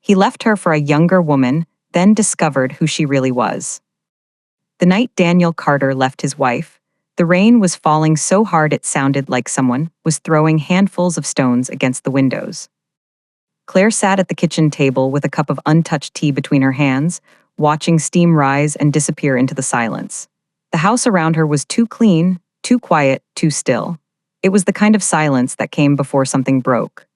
He left her for a younger woman, then discovered who she really was. The night Daniel Carter left his wife, the rain was falling so hard it sounded like someone was throwing handfuls of stones against the windows. Claire sat at the kitchen table with a cup of untouched tea between her hands, watching steam rise and disappear into the silence. The house around her was too clean, too quiet, too still. It was the kind of silence that came before something broke.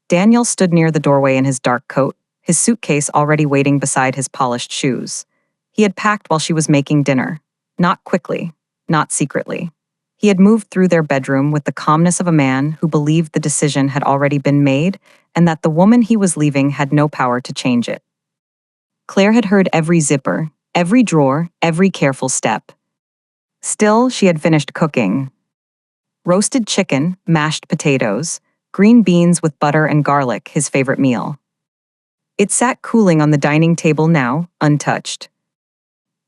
Daniel stood near the doorway in his dark coat, his suitcase already waiting beside his polished shoes. He had packed while she was making dinner. Not quickly, not secretly. He had moved through their bedroom with the calmness of a man who believed the decision had already been made and that the woman he was leaving had no power to change it. Claire had heard every zipper, every drawer, every careful step. Still, she had finished cooking. Roasted chicken, mashed potatoes, green beans with butter and garlic, his favorite meal. It sat cooling on the dining table now, untouched.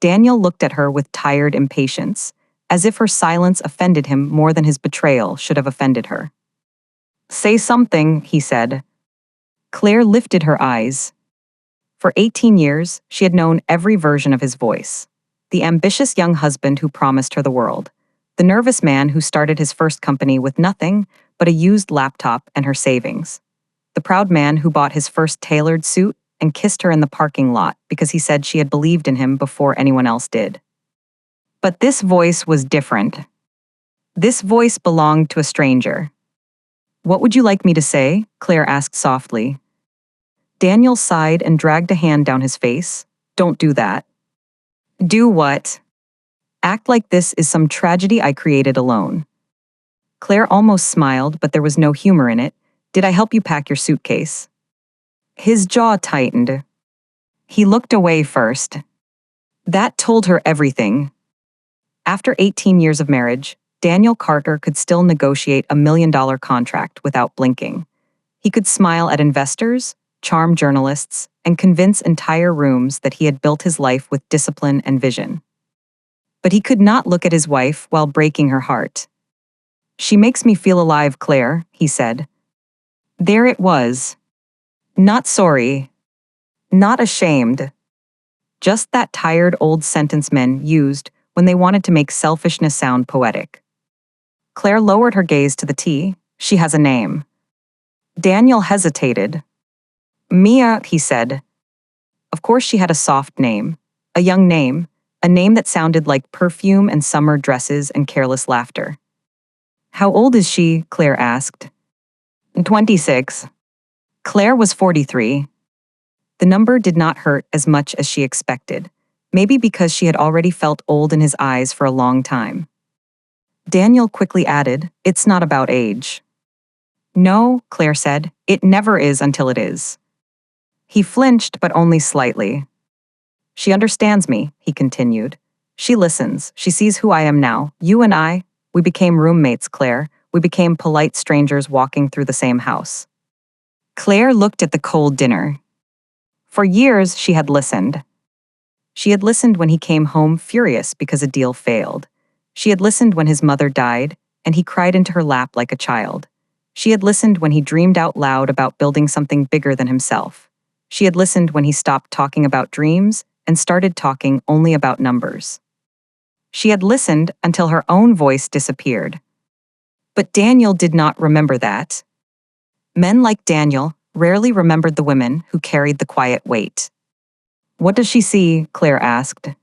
Daniel looked at her with tired impatience, as if her silence offended him more than his betrayal should have offended her. "Say something," he said. Claire lifted her eyes. For 18 years, she had known every version of his voice. The ambitious young husband who promised her the world. The nervous man who started his first company with nothing but a used laptop and her savings. The proud man who bought his first tailored suit and kissed her in the parking lot because he said she had believed in him before anyone else did. But this voice was different. This voice belonged to a stranger. "What would you like me to say?" Claire asked softly. Daniel sighed and dragged a hand down his face. "Don't do that." "Do what?" "Act like this is some tragedy I created alone." Claire almost smiled, but there was no humor in it. "Did I help you pack your suitcase?" His jaw tightened. He looked away first. That told her everything. After 18 years of marriage, Daniel Carter could still negotiate a $1 million contract without blinking. He could smile at investors, charm journalists, and convince entire rooms that he had built his life with discipline and vision. But he could not look at his wife while breaking her heart. "She makes me feel alive, Claire," he said. There it was. Not sorry. Not ashamed. Just that tired old sentence men used when they wanted to make selfishness sound poetic. Claire lowered her gaze to the tea. "She has a name." Daniel hesitated. "Mia," he said. Of course she had a soft name, a young name, a name that sounded like perfume and summer dresses and careless laughter. "How old is she?" Claire asked. 26. Claire was 43. The number did not hurt as much as she expected, maybe because she had already felt old in his eyes for a long time. Daniel quickly added, "It's not about age." "No," Claire said, "it never is until it is." He flinched, but only slightly. "She understands me," he continued. "She listens. She sees who I am now. You and I, we became roommates, Claire. We became polite strangers walking through the same house." Claire looked at the cold dinner. For years, she had listened. She had listened when he came home furious because a deal failed. She had listened when his mother died, and he cried into her lap like a child. She had listened when he dreamed out loud about building something bigger than himself. She had listened when he stopped talking about dreams and started talking only about numbers. She had listened until her own voice disappeared. But Daniel did not remember that. Men like Daniel rarely remembered the women who carried the quiet weight. "What does she see?" Claire asked.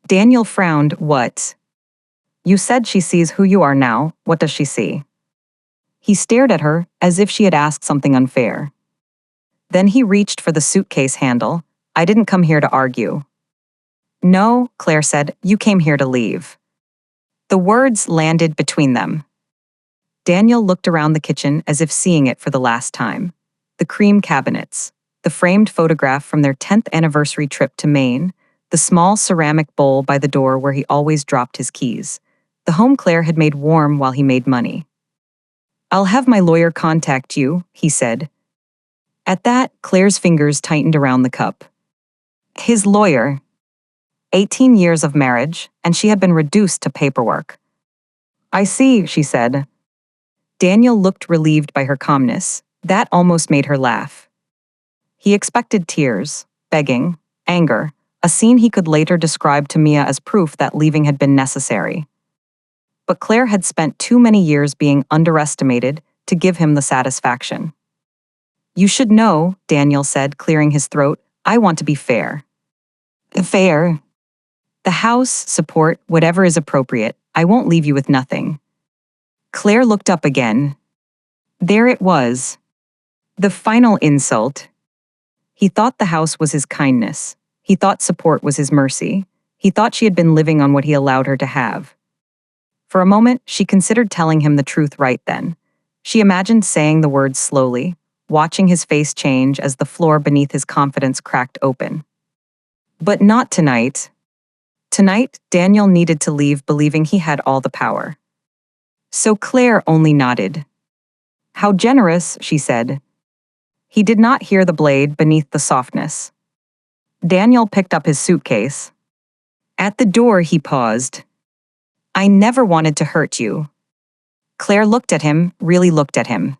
Daniel frowned. "What?" "You said she sees who you are now. What does she see?" He stared at her as if she had asked something unfair. Then he reached for the suitcase handle. "I didn't come here to argue." "No," Claire said, "you came here to leave." The words landed between them. Daniel looked around the kitchen as if seeing it for the last time. The cream cabinets, the framed photograph from their 10th anniversary trip to Maine, the small ceramic bowl by the door where he always dropped his keys. The home Claire had made warm while he made money. "I'll have my lawyer contact you," he said. At that, Claire's fingers tightened around the cup. His lawyer. 18 years of marriage, and she had been reduced to paperwork. "I see," she said. Daniel looked relieved by her calmness. That almost made her laugh. He expected tears, begging, anger, a scene he could later describe to Mia as proof that leaving had been necessary. But Claire had spent too many years being underestimated to give him the satisfaction. "You should know," Daniel said, clearing his throat, "I want to be fair." "Fair?" "The house, support, whatever is appropriate. I won't leave you with nothing." Claire looked up again. There it was. The final insult. He thought the house was his kindness. He thought support was his mercy. He thought she had been living on what he allowed her to have. For a moment, she considered telling him the truth right then. She imagined saying the words slowly, watching his face change as the floor beneath his confidence cracked open. But not tonight. Tonight, Daniel needed to leave believing he had all the power. So Claire only nodded. "How generous," she said. He did not hear the blade beneath the softness. Daniel picked up his suitcase. At the door, he paused. "I never wanted to hurt you." Claire looked at him, really looked at him.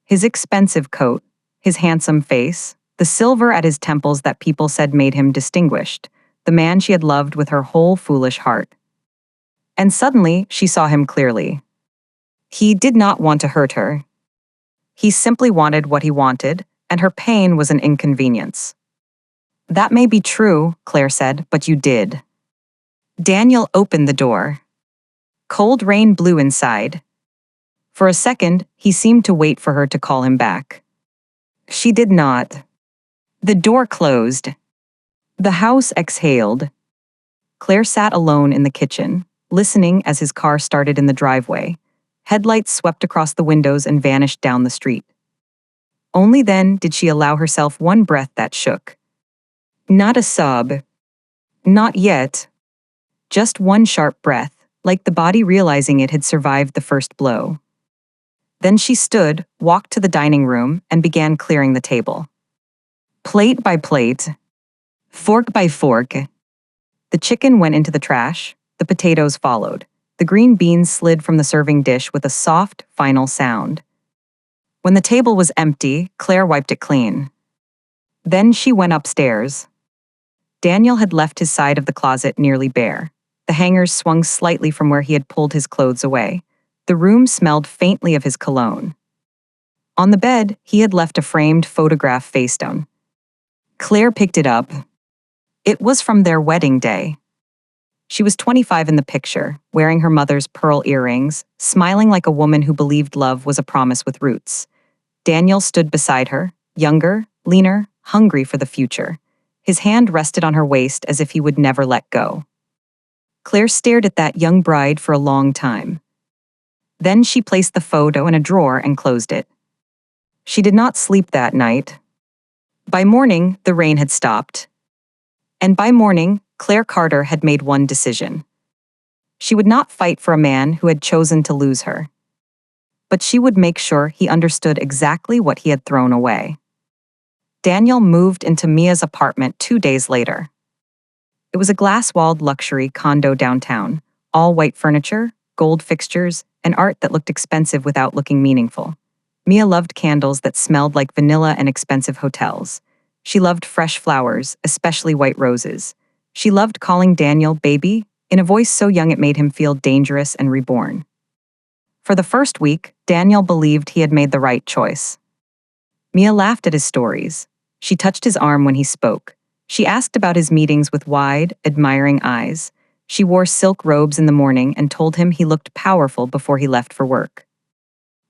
His expensive coat, his handsome face, the silver at his temples that people said made him distinguished, the man she had loved with her whole foolish heart. And suddenly, she saw him clearly. He did not want to hurt her. He simply wanted what he wanted, and her pain was an inconvenience. "That may be true," Claire said, "but you did." Daniel opened the door. Cold rain blew inside. For a second, he seemed to wait for her to call him back. She did not. The door closed. The house exhaled. Claire sat alone in the kitchen, listening as his car started in the driveway. Headlights swept across the windows and vanished down the street. Only then did she allow herself one breath that shook. Not a sob. Not yet. Just one sharp breath, like the body realizing it had survived the first blow. Then she stood, walked to the dining room, and began clearing the table. Plate by plate. Fork by fork. The chicken went into the trash, the potatoes followed. The green beans slid from the serving dish with a soft, final sound. When the table was empty, Claire wiped it clean. Then she went upstairs. Daniel had left his side of the closet nearly bare. The hangers swung slightly from where he had pulled his clothes away. The room smelled faintly of his cologne. On the bed, he had left a framed photograph face down. Claire picked it up. It was from their wedding day. She was 25 in the picture, wearing her mother's pearl earrings, smiling like a woman who believed love was a promise with roots. Daniel stood beside her, younger, leaner, hungry for the future. His hand rested on her waist as if he would never let go. Claire stared at that young bride for a long time. Then she placed the photo in a drawer and closed it. She did not sleep that night. By morning, the rain had stopped. And by morning, Claire Carter had made one decision. She would not fight for a man who had chosen to lose her. But she would make sure he understood exactly what he had thrown away. Daniel moved into Mia's apartment 2 days later. It was a glass-walled luxury condo downtown, all white furniture, gold fixtures, and art that looked expensive without looking meaningful. Mia loved candles that smelled like vanilla and expensive hotels. She loved fresh flowers, especially white roses. She loved calling Daniel baby, in a voice so young it made him feel dangerous and reborn. For the first week, Daniel believed he had made the right choice. Mia laughed at his stories. She touched his arm when he spoke. She asked about his meetings with wide, admiring eyes. She wore silk robes in the morning and told him he looked powerful before he left for work.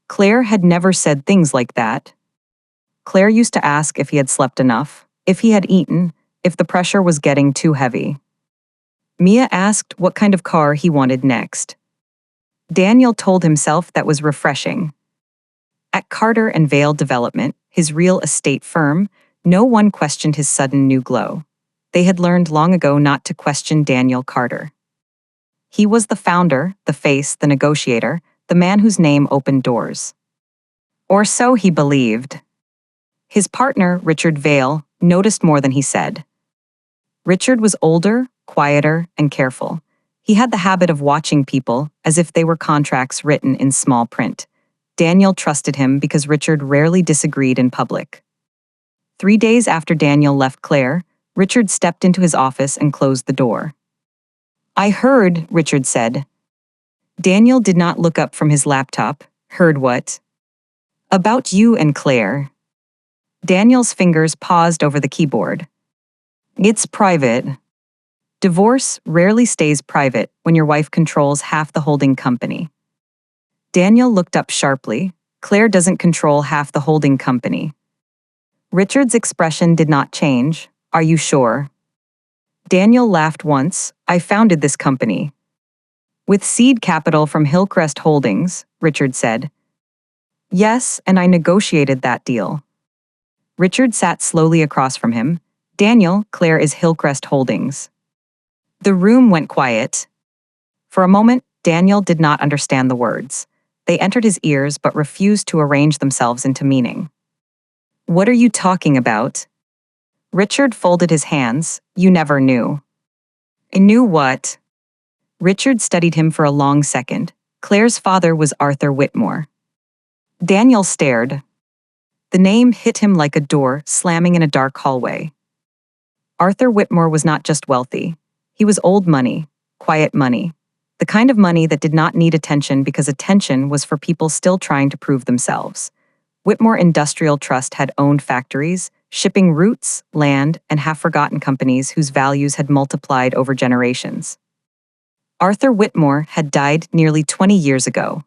Claire had never said things like that. Claire used to ask if he had slept enough, if he had eaten, if the pressure was getting too heavy. Mia asked what kind of car he wanted next. Daniel told himself that was refreshing. At Carter and Vale Development, his real estate firm, no one questioned his sudden new glow. They had learned long ago not to question Daniel Carter. He was the founder, the face, the negotiator, the man whose name opened doors. Or so he believed. His partner, Richard Vale, noticed more than he said. Richard was older, quieter, and careful. He had the habit of watching people as if they were contracts written in small print. Daniel trusted him because Richard rarely disagreed in public. 3 days after Daniel left Claire, Richard stepped into his office and closed the door. "I heard," Richard said. Daniel did not look up from his laptop. "Heard what?" "About you and Claire." Daniel's fingers paused over the keyboard. "It's private." Divorce rarely stays private when your wife controls half the holding company. Daniel looked up sharply. "Claire doesn't control half the holding company." Richard's expression did not change. "Are you sure?" Daniel laughed once. "I founded this company." "With seed capital from Hillcrest Holdings," Richard said. "Yes, and I negotiated that deal." Richard sat slowly across from him. "Daniel, Claire is Hillcrest Holdings." The room went quiet. For a moment, Daniel did not understand the words. They entered his ears but refused to arrange themselves into meaning. "What are you talking about?" Richard folded his hands. "You never knew." "I knew what?" Richard studied him for a long second. Claire's father was Arthur Whitmore. Daniel stared. The name hit him like a door slamming in a dark hallway. Arthur Whitmore was not just wealthy. He was old money, quiet money. The kind of money that did not need attention because attention was for people still trying to prove themselves. Whitmore Industrial Trust had owned factories, shipping routes, land, and half-forgotten companies whose values had multiplied over generations. Arthur Whitmore had died nearly 20 years ago.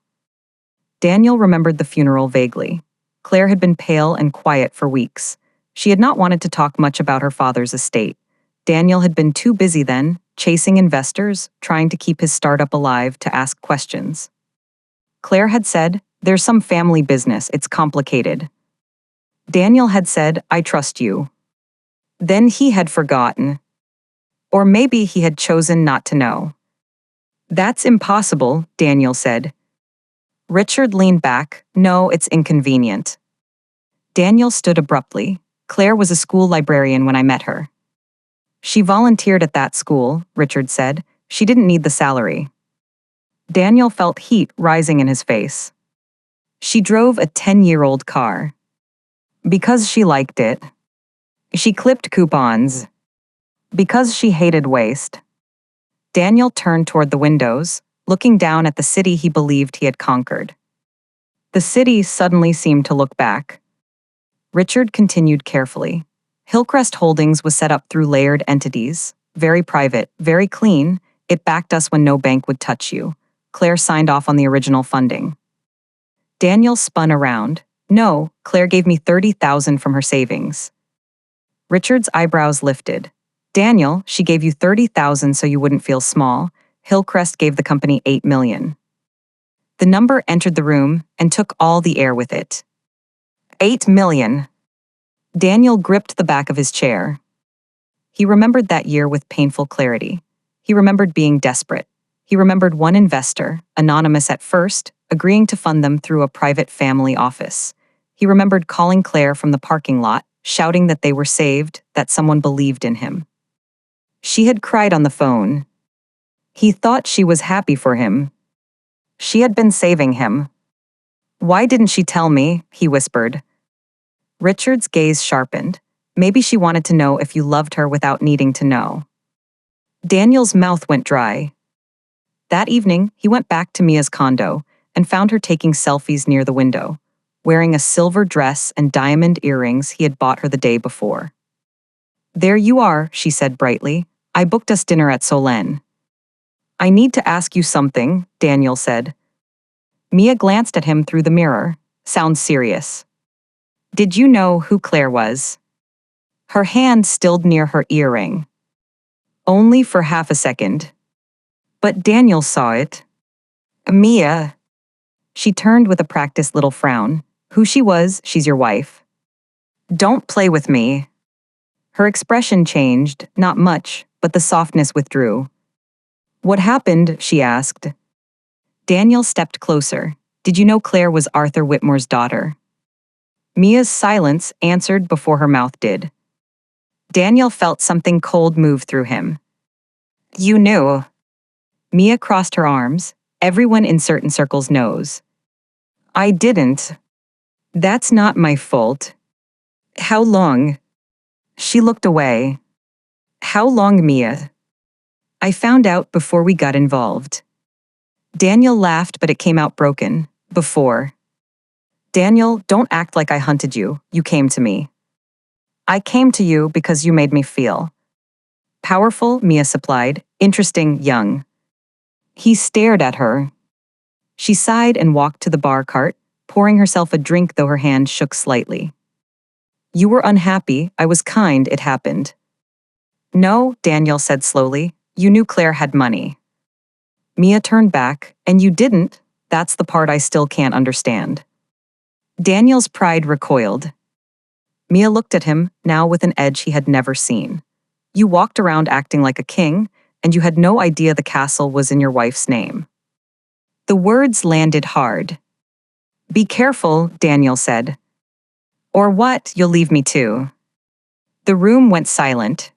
Daniel remembered the funeral vaguely. Claire had been pale and quiet for weeks. She had not wanted to talk much about her father's estate. Daniel had been too busy then, chasing investors, trying to keep his startup alive to ask questions. Claire had said, "There's some family business, it's complicated." Daniel had said, "I trust you." Then he had forgotten. Or maybe he had chosen not to know. "That's impossible," Daniel said. Richard leaned back. "No, it's inconvenient." Daniel stood abruptly. "Claire was a school librarian when I met her." "She volunteered at that school," Richard said. "She didn't need the salary." Daniel felt heat rising in his face. "She drove a 10-year-old car." "Because she liked it." "She clipped coupons." "Because she hated waste." Daniel turned toward the windows, looking down at the city he believed he had conquered. The city suddenly seemed to look back. Richard continued carefully. Hillcrest Holdings was set up through layered entities, very private, very clean. It backed us when no bank would touch you. Claire signed off on the original funding. Daniel spun around. "No, Claire gave me $30,000 from her savings." Richard's eyebrows lifted. "Daniel, she gave you $30,000 so you wouldn't feel small. Hillcrest gave the company $8 million. The number entered the room and took all the air with it. $8 million. Daniel gripped the back of his chair. He remembered that year with painful clarity. He remembered being desperate. He remembered one investor, anonymous at first, agreeing to fund them through a private family office. He remembered calling Claire from the parking lot, shouting that they were saved, that someone believed in him. She had cried on the phone. He thought she was happy for him. She had been saving him. "Why didn't she tell me?" he whispered. Richard's gaze sharpened. "Maybe she wanted to know if you loved her without needing to know." Daniel's mouth went dry. That evening, he went back to Mia's condo and found her taking selfies near the window, wearing a silver dress and diamond earrings he had bought her the day before. "There you are," she said brightly. "I booked us dinner at Solène." "I need to ask you something," Daniel said. Mia glanced at him through the mirror. "Sounds serious." "Did you know who Claire was?" Her hand stilled near her earring. "Only for half a second." But Daniel saw it. "Mia." She turned with a practiced little frown. "Who she was, she's your wife." "Don't play with me." Her expression changed, not much, but the softness withdrew. "What happened?" she asked. Daniel stepped closer. "Did you know Claire was Arthur Whitmore's daughter?" Mia's silence answered before her mouth did. Daniel felt something cold move through him. "You knew." Mia crossed her arms. "Everyone in certain circles knows." "I didn't." "That's not my fault." How long? She looked away. How long, Mia? I found out before we got involved. Daniel laughed, but it came out broken. Before. Daniel, don't act like I hunted you. You came to me. I came to you because you made me feel powerful, Mia supplied, interesting, young. He stared at her. She sighed and walked to the bar cart, pouring herself a drink though her hand shook slightly. You were unhappy, I was kind, it happened. No, Daniel said slowly, you knew Claire had money. Mia turned back, and you didn't, that's the part I still can't understand. Daniel's pride recoiled. Mia looked at him, now with an edge he had never seen. You walked around acting like a king, and you had no idea the castle was in your wife's name. The words landed hard. Be careful, Daniel said. Or what, you'll leave me too. The room went silent.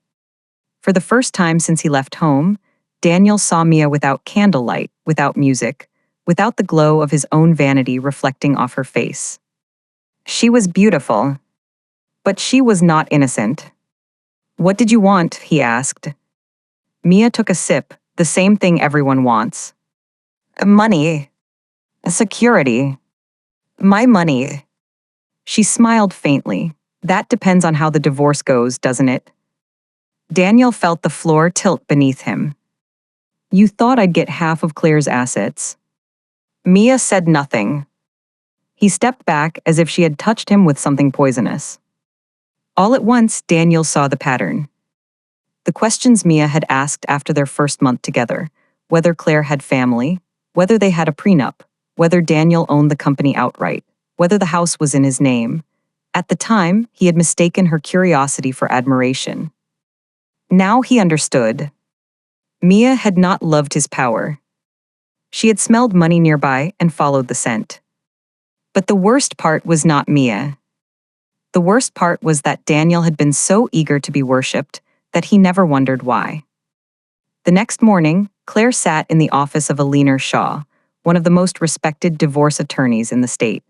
For the first time since he left home, Daniel saw Mia without candlelight, without music, without the glow of his own vanity reflecting off her face. She was beautiful. But she was not innocent. What did you want? He asked. Mia took a sip, the same thing everyone wants. Money. Security. My money. She smiled faintly. That depends on how the divorce goes, doesn't it? Daniel felt the floor tilt beneath him. You thought I'd get half of Claire's assets. Mia said nothing. He stepped back as if she had touched him with something poisonous. All at once, Daniel saw the pattern. The questions Mia had asked after their first month together, whether Claire had family, whether they had a prenup, whether Daniel owned the company outright, whether the house was in his name. At the time, he had mistaken her curiosity for admiration. Now he understood. Mia had not loved his power. She had smelled money nearby and followed the scent. But the worst part was not Mia. The worst part was that Daniel had been so eager to be worshipped that he never wondered why. The next morning, Claire sat in the office of Eleanor Shaw, one of the most respected divorce attorneys in the state.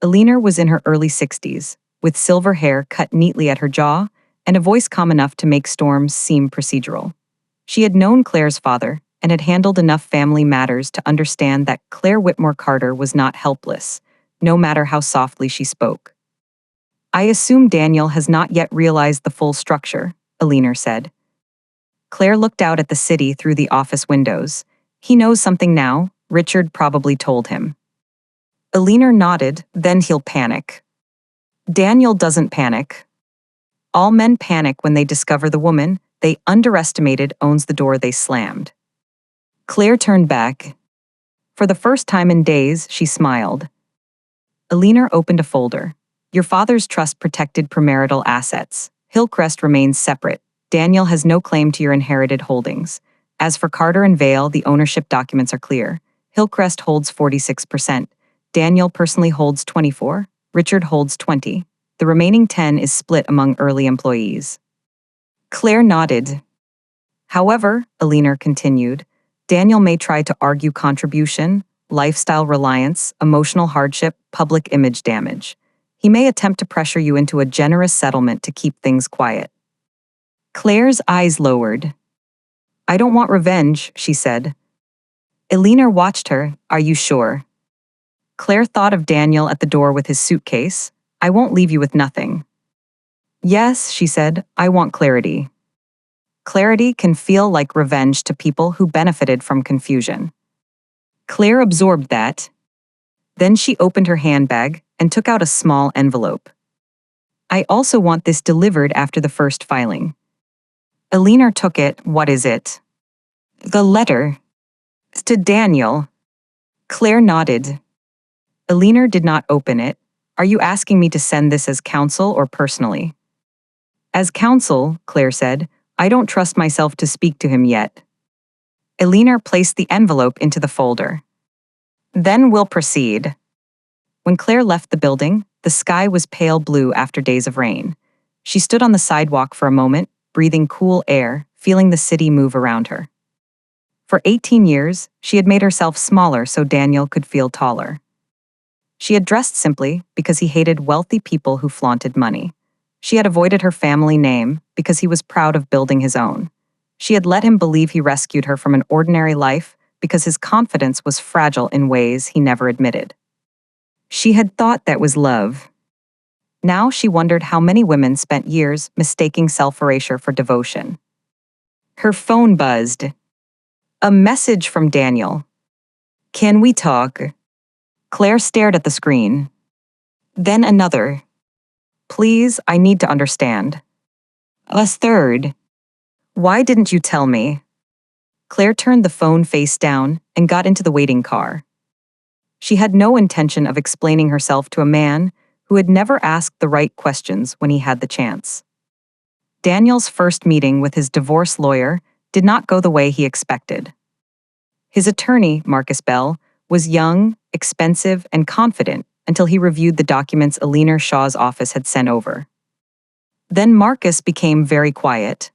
Eleanor was in her early 60s, with silver hair cut neatly at her jaw and a voice calm enough to make storms seem procedural. She had known Claire's father and had handled enough family matters to understand that Claire Whitmore Carter was not helpless, no matter how softly she spoke. I assume Daniel has not yet realized the full structure, Eleanor said. Claire looked out at the city through the office windows. He knows something now, Richard probably told him. Eleanor nodded, then he'll panic. Daniel doesn't panic. All men panic when they discover the woman they underestimated owns the door they slammed. Claire turned back. For the first time in days, she smiled. Eleanor opened a folder. Your father's trust protected premarital assets. Hillcrest remains separate. Daniel has no claim to your inherited holdings. As for Carter and Vale, the ownership documents are clear. Hillcrest holds 46%. Daniel personally holds 24%. Richard holds 20%. The remaining 10% is split among early employees. Claire nodded. However, Eleanor continued, Daniel may try to argue contribution, lifestyle reliance, emotional hardship, public image damage. He may attempt to pressure you into a generous settlement to keep things quiet. Claire's eyes lowered. I don't want revenge, she said. Eleanor watched her. Are you sure? Claire thought of Daniel at the door with his suitcase. I won't leave you with nothing. Yes, she said, I want clarity. Clarity can feel like revenge to people who benefited from confusion. Claire absorbed that. Then she opened her handbag and took out a small envelope. I also want this delivered after the first filing. Eleanor took it. What is it? The letter. To Daniel. Claire nodded. Eleanor did not open it. Are you asking me to send this as counsel or personally? As counsel, Claire said. I don't trust myself to speak to him yet. Eleanor placed the envelope into the folder. Then we'll proceed. When Claire left the building, the sky was pale blue after days of rain. She stood on the sidewalk for a moment, breathing cool air, feeling the city move around her. For 18 years, she had made herself smaller so Daniel could feel taller. She had dressed simply because he hated wealthy people who flaunted money. She had avoided her family name because he was proud of building his own. She had let him believe he rescued her from an ordinary life because his confidence was fragile in ways he never admitted. She had thought that was love. Now she wondered how many women spent years mistaking self-erasure for devotion. Her phone buzzed. A message from Daniel. "Can we talk?" Claire stared at the screen. Then another. "Please, I need to understand." A third. "Why didn't you tell me?" Claire turned the phone face down and got into the waiting car. She had no intention of explaining herself to a man who had never asked the right questions when he had the chance. Daniel's first meeting with his divorce lawyer did not go the way he expected. His attorney, Marcus Bell, was young, expensive, and confident until he reviewed the documents Alina Shaw's office had sent over. Then Marcus became very quiet.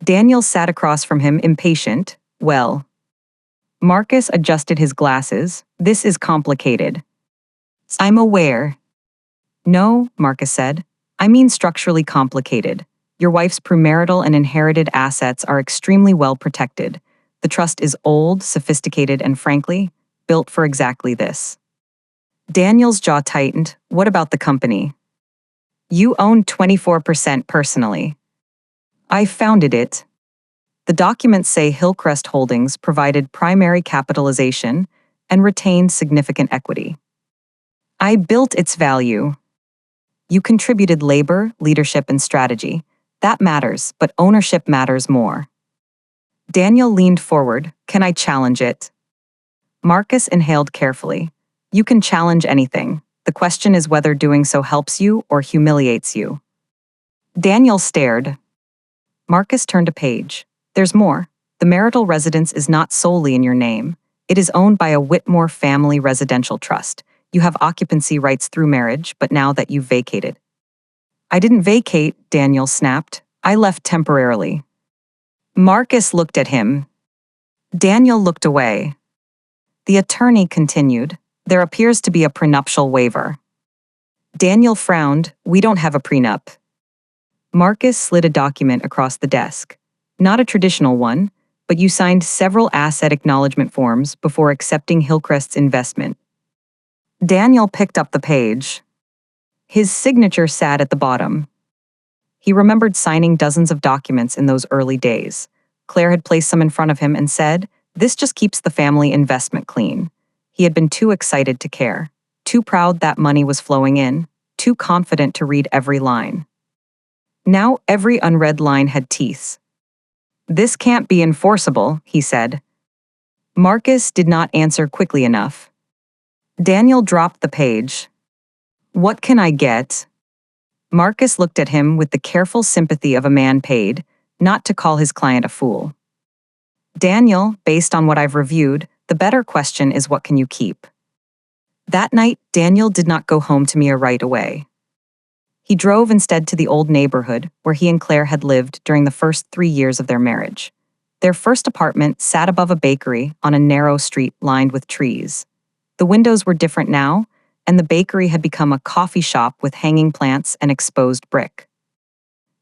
Daniel sat across from him, impatient. "Well." Marcus adjusted his glasses. "This is complicated." "I'm aware." "No," Marcus said. "I mean structurally complicated. Your wife's premarital and inherited assets are extremely well protected. The trust is old, sophisticated, and frankly, built for exactly this." Daniel's jaw tightened. "What about the company?" "You own 24% personally." "I founded it." The documents say Hillcrest Holdings provided primary capitalization and retained significant equity. "I built its value." "You contributed labor, leadership, and strategy. That matters, but ownership matters more." Daniel leaned forward. "Can I challenge it?" Marcus inhaled carefully. "You can challenge anything. The question is whether doing so helps you or humiliates you." Daniel stared. Marcus turned a page. "There's more. The marital residence is not solely in your name. It is owned by a Whitmore family residential trust. You have occupancy rights through marriage, but now that you've vacated." "I didn't vacate," Daniel snapped. "I left temporarily." Marcus looked at him. Daniel looked away. The attorney continued. "There appears to be a prenuptial waiver." Daniel frowned. "We don't have a prenup." Marcus slid a document across the desk. "Not a traditional one, but you signed several asset acknowledgement forms before accepting Hillcrest's investment." Daniel picked up the page. His signature sat at the bottom. He remembered signing dozens of documents in those early days. Claire had placed some in front of him and said, "This just keeps the family investment clean." He had been too excited to care, too proud that money was flowing in, too confident to read every line. Now every unread line had teeth. "This can't be enforceable," he said. Marcus did not answer quickly enough. Daniel dropped the page. "What can I get?" Marcus looked at him with the careful sympathy of a man paid, not to call his client a fool. "Daniel, based on what I've reviewed, the better question is what can you keep?" That night, Daniel did not go home to Mia right away. He drove instead to the old neighborhood where he and Claire had lived during the first 3 years of their marriage. Their first apartment sat above a bakery on a narrow street lined with trees. The windows were different now, and the bakery had become a coffee shop with hanging plants and exposed brick.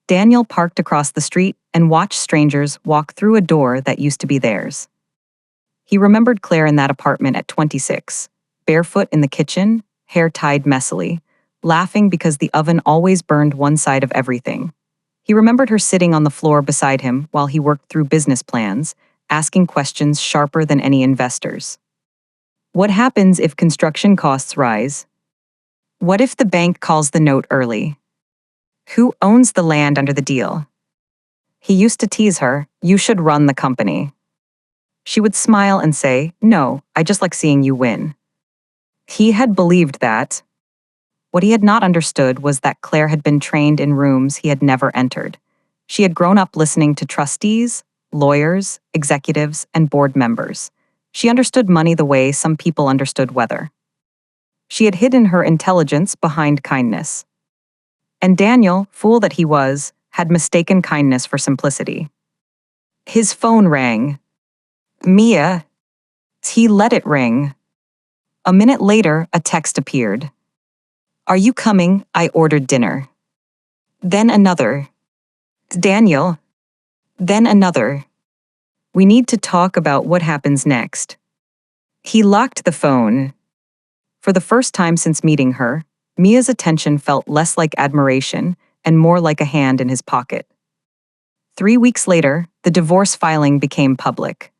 Daniel parked across the street and watched strangers walk through a door that used to be theirs. He remembered Claire in that apartment at 26, barefoot in the kitchen, hair tied messily, laughing because the oven always burned one side of everything. He remembered her sitting on the floor beside him while he worked through business plans, asking questions sharper than any investors. What happens if construction costs rise? What if the bank calls the note early? Who owns the land under the deal? He used to tease her, "You should run the company." She would smile and say, "No, I just like seeing you win." He had believed that. What he had not understood was that Claire had been trained in rooms he had never entered. She had grown up listening to trustees, lawyers, executives, and board members. She understood money the way some people understood weather. She had hidden her intelligence behind kindness. And Daniel, fool that he was, had mistaken kindness for simplicity. His phone rang. Mia. He let it ring. A minute later, a text appeared. "Are you coming? I ordered dinner." Then another. "Daniel." Then another. "We need to talk about what happens next." He locked the phone. For the first time since meeting her, Mia's attention felt less like admiration and more like a hand in his pocket. 3 weeks later, the divorce filing became public.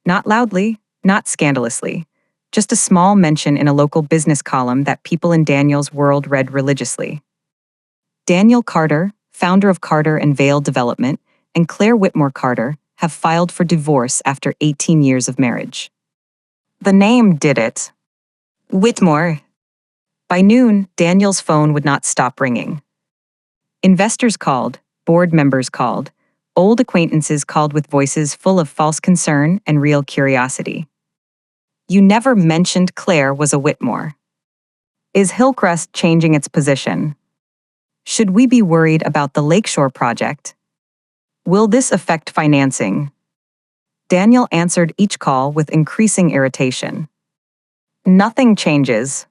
Not loudly, not scandalously, just a small mention in a local business column that people in Daniel's world read religiously. Daniel Carter, founder of Carter and Vale Development, and Claire Whitmore Carter have filed for divorce after 18 years of marriage. The name did it. Whitmore. By noon, Daniel's phone would not stop ringing. Investors called, board members called, old acquaintances called with voices full of false concern and real curiosity. "You never mentioned Claire was a Whitmore. Is Hillcrest changing its position? Should we be worried about the Lakeshore project? Will this affect financing?" Daniel answered each call with increasing irritation. "Nothing changes.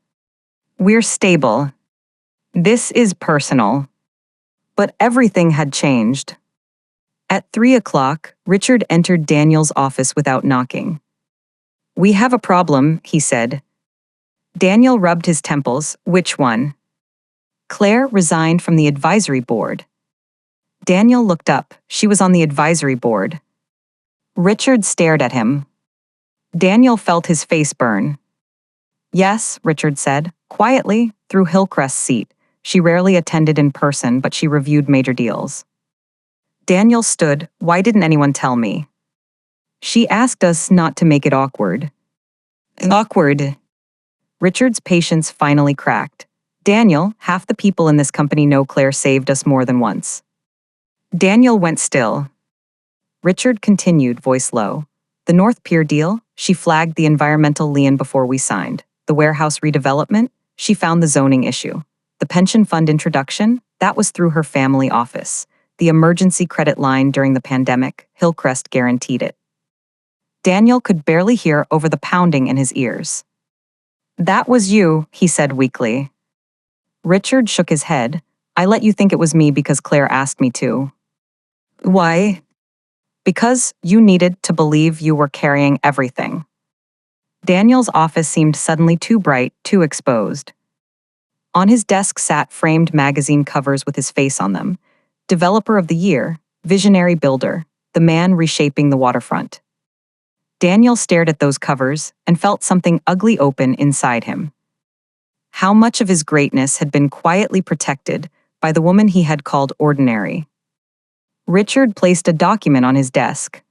We're stable. This is personal." But everything had changed. At 3 o'clock, Richard entered Daniel's office without knocking. "We have a problem," he said. Daniel rubbed his temples. "Which one?" "Claire resigned from the advisory board." Daniel looked up. She was on the advisory board. Richard stared at him. Daniel felt his face burn. "Yes," Richard said, quietly, through Hillcrest's seat. She rarely attended in person, but she reviewed major deals. Daniel stood. "Why didn't anyone tell me?" "She asked us not to make it awkward." "Awkward." Richard's patience finally cracked. "Daniel, half the people in this company know Claire saved us more than once." Daniel went still. Richard continued, voice low. "The North Pier deal, she flagged the environmental lien before we signed. The warehouse redevelopment, she found the zoning issue. The pension fund introduction, that was through her family office. The emergency credit line during the pandemic, Hillcrest guaranteed it." Daniel could barely hear over the pounding in his ears. "That was you," he said weakly. Richard shook his head. "I let you think it was me because Claire asked me to." "Why?" "Because you needed to believe you were carrying everything." Daniel's office seemed suddenly too bright, too exposed. On his desk sat framed magazine covers with his face on them. Developer of the Year, Visionary Builder, the man reshaping the waterfront. Daniel stared at those covers and felt something ugly open inside him. How much of his greatness had been quietly protected by the woman he had called ordinary? Richard placed a document on his desk.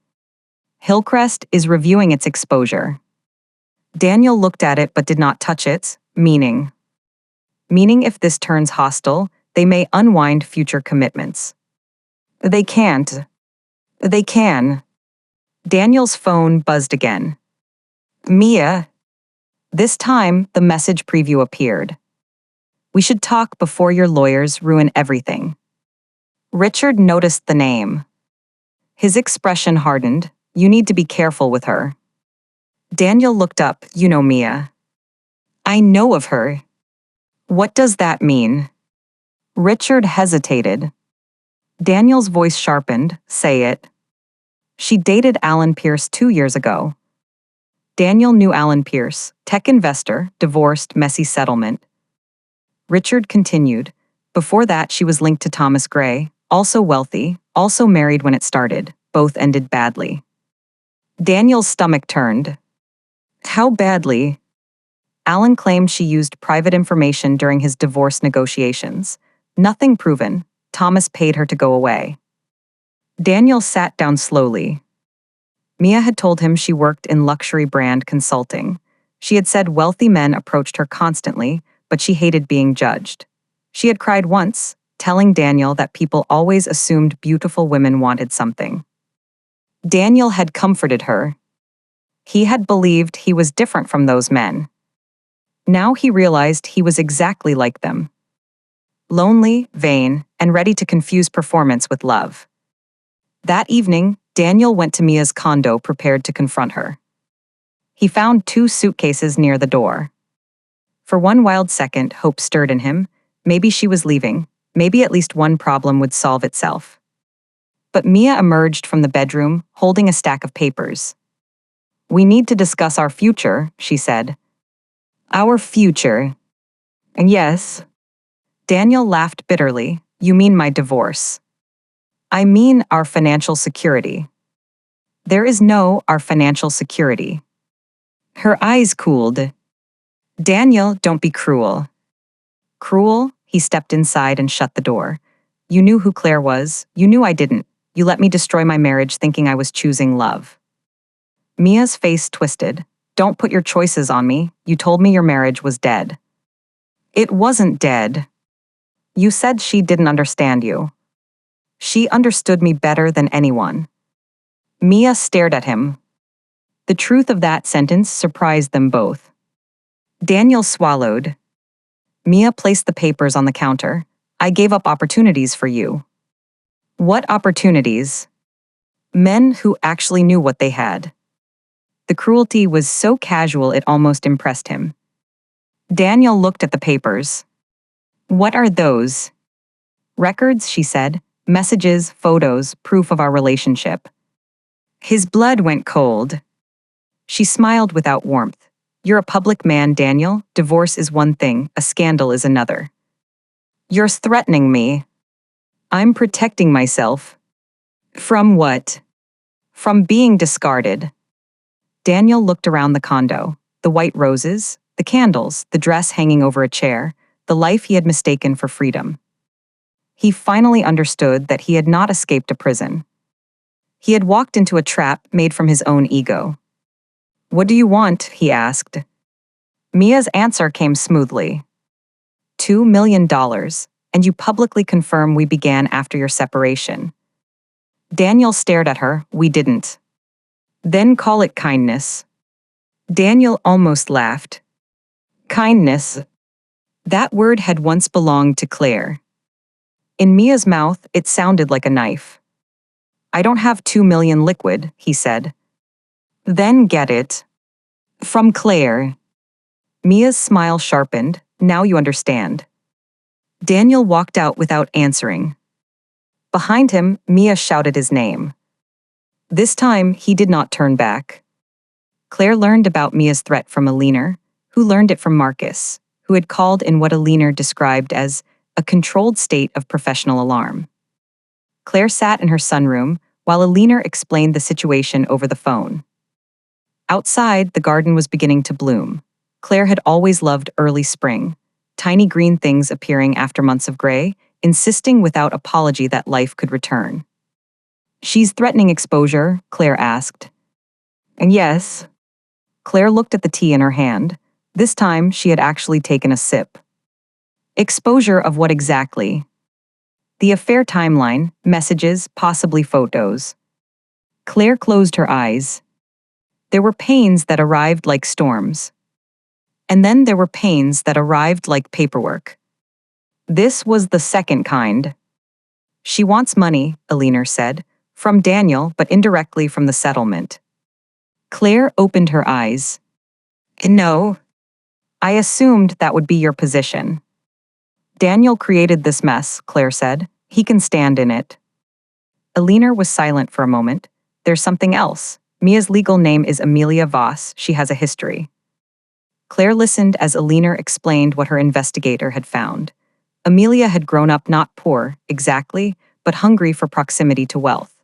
"Hillcrest is reviewing its exposure." Daniel looked at it but did not touch it, meaning if this turns hostile, they may unwind future commitments. "They can't." "They can." Daniel's phone buzzed again. "Mia." This time, the message preview appeared. "We should talk before your lawyers ruin everything." Richard noticed the name. His expression hardened. "You need to be careful with her." Daniel looked up. "You know Mia." "I know of her." "What does that mean?" Richard hesitated. Daniel's voice sharpened. "Say it." "She dated Alan Pierce 2 years ago." Daniel knew Alan Pierce, tech investor, divorced, messy settlement. Richard continued. "Before that, she was linked to Thomas Gray, also wealthy, also married when it started. Both ended badly." Daniel's stomach turned. "How badly?" Alan claimed she used private information during his divorce negotiations. Nothing proven. Thomas paid her to go away. Daniel sat down slowly. Mia had told him she worked in luxury brand consulting. She had said wealthy men approached her constantly, but she hated being judged. She had cried once, telling Daniel that people always assumed beautiful women wanted something. Daniel had comforted her. He had believed he was different from those men. Now he realized he was exactly like them. Lonely, vain, and ready to confuse performance with love. That evening, Daniel went to Mia's condo prepared to confront her. He found 2 suitcases near the door. For one wild second, hope stirred in him. Maybe she was leaving. Maybe at least one problem would solve itself. But Mia emerged from the bedroom, holding a stack of papers. "We need to discuss our future," she said. "Our future?" "And yes." Daniel laughed bitterly. "You mean my divorce?" "I mean our financial security." "There is no our financial security." Her eyes cooled. "Daniel, don't be cruel." "Cruel?" He stepped inside and shut the door. "You knew who Claire was. You knew I didn't. You let me destroy my marriage thinking I was choosing love." Mia's face twisted. "Don't put your choices on me. You told me your marriage was dead." "It wasn't dead." "You said she didn't understand you." "She understood me better than anyone." Mia stared at him. The truth of that sentence surprised them both. Daniel swallowed. Mia placed the papers on the counter. "I gave up opportunities for you." "What opportunities?" "Men who actually knew what they had." The cruelty was so casual it almost impressed him. Daniel looked at the papers. "What are those?" "Records," she said. "Messages, photos, proof of our relationship." His blood went cold. She smiled without warmth. "You're a public man, Daniel. Divorce is one thing, a scandal is another." "You're threatening me." "I'm protecting myself." "From what?" "From being discarded." Daniel looked around the condo. The white roses, the candles, the dress hanging over a chair, the life he had mistaken for freedom. He finally understood that he had not escaped a prison. He had walked into a trap made from his own ego. "What do you want?" he asked. Mia's answer came smoothly. $2 million, and you publicly confirm we began after your separation." Daniel stared at her. "We didn't." "Then call it kindness." Daniel almost laughed. Kindness. That word had once belonged to Claire. In Mia's mouth, it sounded like a knife. "I don't have 2 million liquid," he said. "Then get it." "From Claire." Mia's smile sharpened. "Now you understand." Daniel walked out without answering. Behind him, Mia shouted his name. This time, he did not turn back. Claire learned about Mia's threat from a leaner, who learned it from Marcus, who had called in what a leaner described as a controlled state of professional alarm. Claire sat in her sunroom while a leaner explained the situation over the phone. Outside, the garden was beginning to bloom. Claire had always loved early spring, tiny green things appearing after months of gray, insisting without apology that life could return. "She's threatening exposure?" Claire asked. "And yes." Claire looked at the tea in her hand. This time, she had actually taken a sip. "Exposure of what exactly?" "The affair timeline, messages, possibly photos." Claire closed her eyes. There were pains that arrived like storms. And then there were pains that arrived like paperwork. This was the second kind. "She wants money," Alina said, "from Daniel but indirectly from the settlement." Claire opened her eyes. "No. I assumed that would be your position." "Daniel created this mess," Claire said. "He can stand in it." Alina was silent for a moment. "There's something else. Mia's legal name is Amelia Voss. She has a history." Claire listened as Alina explained what her investigator had found. Amelia had grown up not poor, exactly, but hungry for proximity to wealth.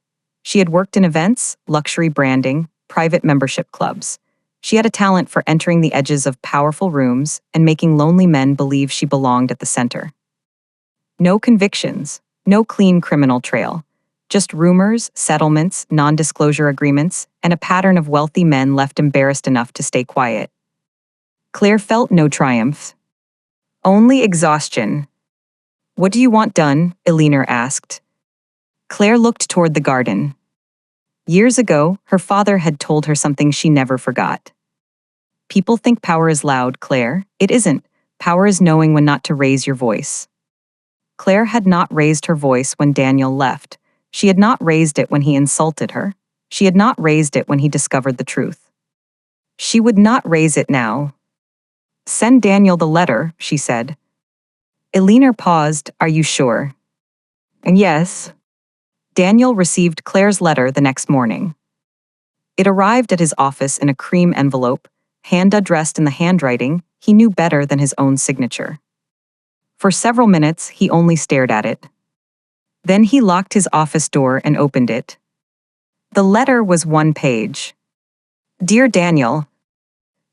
She had worked in events, luxury branding, private membership clubs. She had a talent for entering the edges of powerful rooms and making lonely men believe she belonged at the center. No convictions, no clean criminal trail. Just rumors, settlements, non-disclosure agreements, and a pattern of wealthy men left embarrassed enough to stay quiet. Claire felt no triumph. Only exhaustion. "What do you want done?" Alina asked. Claire looked toward the garden. Years ago, her father had told her something she never forgot. "People think power is loud, Claire. It isn't. Power is knowing when not to raise your voice." Claire had not raised her voice when Daniel left. She had not raised it when he insulted her. She had not raised it when he discovered the truth. She would not raise it now. Send Daniel the letter, she said. Eleanor paused. Are you sure? And yes. Daniel received Claire's letter the next morning. It arrived at his office in a cream envelope, hand-addressed in the handwriting he knew better than his own signature. For several minutes, he only stared at it. Then he locked his office door and opened it. The letter was one page. Dear Daniel,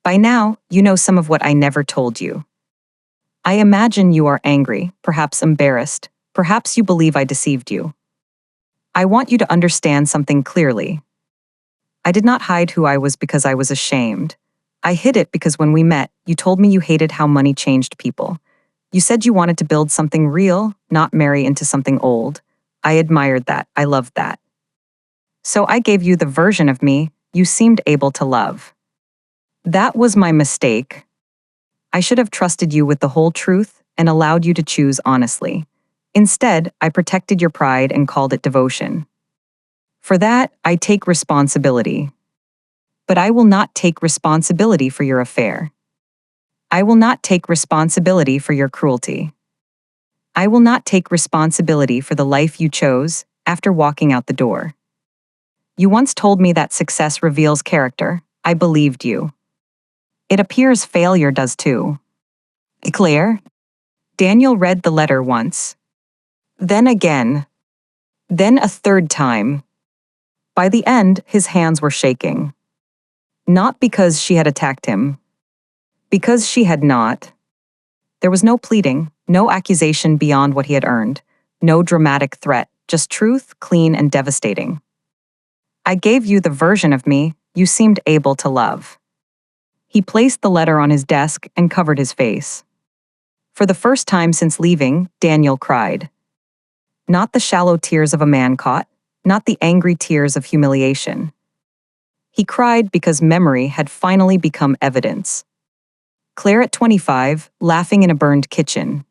by now, you know some of what I never told you. I imagine you are angry, perhaps embarrassed, perhaps you believe I deceived you. I want you to understand something clearly. I did not hide who I was because I was ashamed. I hid it because when we met, you told me you hated how money changed people. You said you wanted to build something real, not marry into something old. I admired that. I loved that. So I gave you the version of me you seemed able to love. That was my mistake. I should have trusted you with the whole truth and allowed you to choose honestly. Instead, I protected your pride and called it devotion. For that, I take responsibility. But I will not take responsibility for your affair. I will not take responsibility for your cruelty. I will not take responsibility for the life you chose after walking out the door. You once told me that success reveals character. I believed you. It appears failure does too. Claire? Daniel read the letter once. Then again. Then a third time. By the end, his hands were shaking. Not because she had attacked him. Because she had not. There was no pleading, no accusation beyond what he had earned, no dramatic threat, just truth, clean and devastating. I gave you the version of me you seemed able to love. He placed the letter on his desk and covered his face. For the first time since leaving, Daniel cried. Not the shallow tears of a man caught, not the angry tears of humiliation. He cried because memory had finally become evidence. Claire at 25, laughing in a burned kitchen.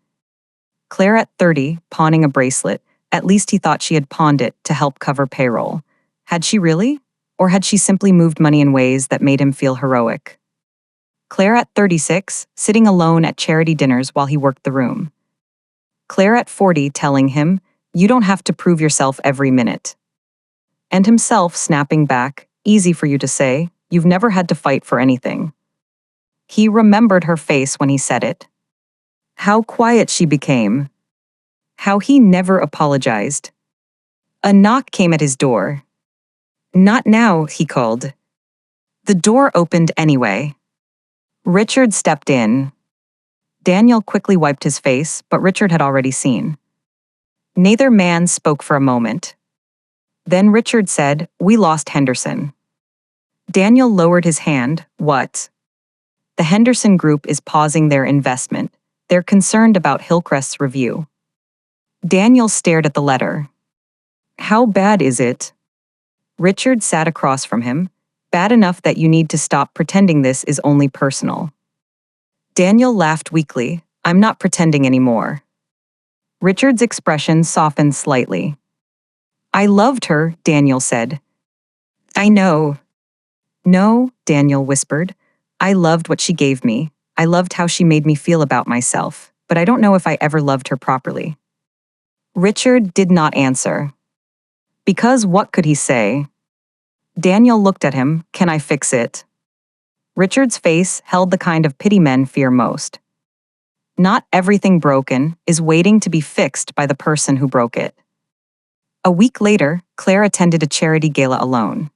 Claire at 30, pawning a bracelet. At least he thought she had pawned it to help cover payroll. Had she really? Or had she simply moved money in ways that made him feel heroic? Claire at 36, sitting alone at charity dinners while he worked the room. Claire at 40 telling him, you don't have to prove yourself every minute. And himself snapping back, easy for you to say, you've never had to fight for anything. He remembered her face when he said it. How quiet she became. How he never apologized. A knock came at his door. Not now, he called. The door opened anyway. Richard stepped in. Daniel quickly wiped his face, but Richard had already seen. Neither man spoke for a moment. Then Richard said, we lost Henderson. Daniel lowered his hand. What? The Henderson Group is pausing their investment. They're concerned about Hillcrest's review. Daniel stared at the letter. How bad is it? Richard sat across from him. Bad enough that you need to stop pretending this is only personal. Daniel laughed weakly. I'm not pretending anymore. Richard's expression softened slightly. I loved her, Daniel said. I know. No, Daniel whispered. I loved what she gave me. I loved how she made me feel about myself, but I don't know if I ever loved her properly. Richard did not answer. Because what could he say? Daniel looked at him. Can I fix it? Richard's face held the kind of pity men fear most. Not everything broken is waiting to be fixed by the person who broke it. A week later, Claire attended a charity gala alone.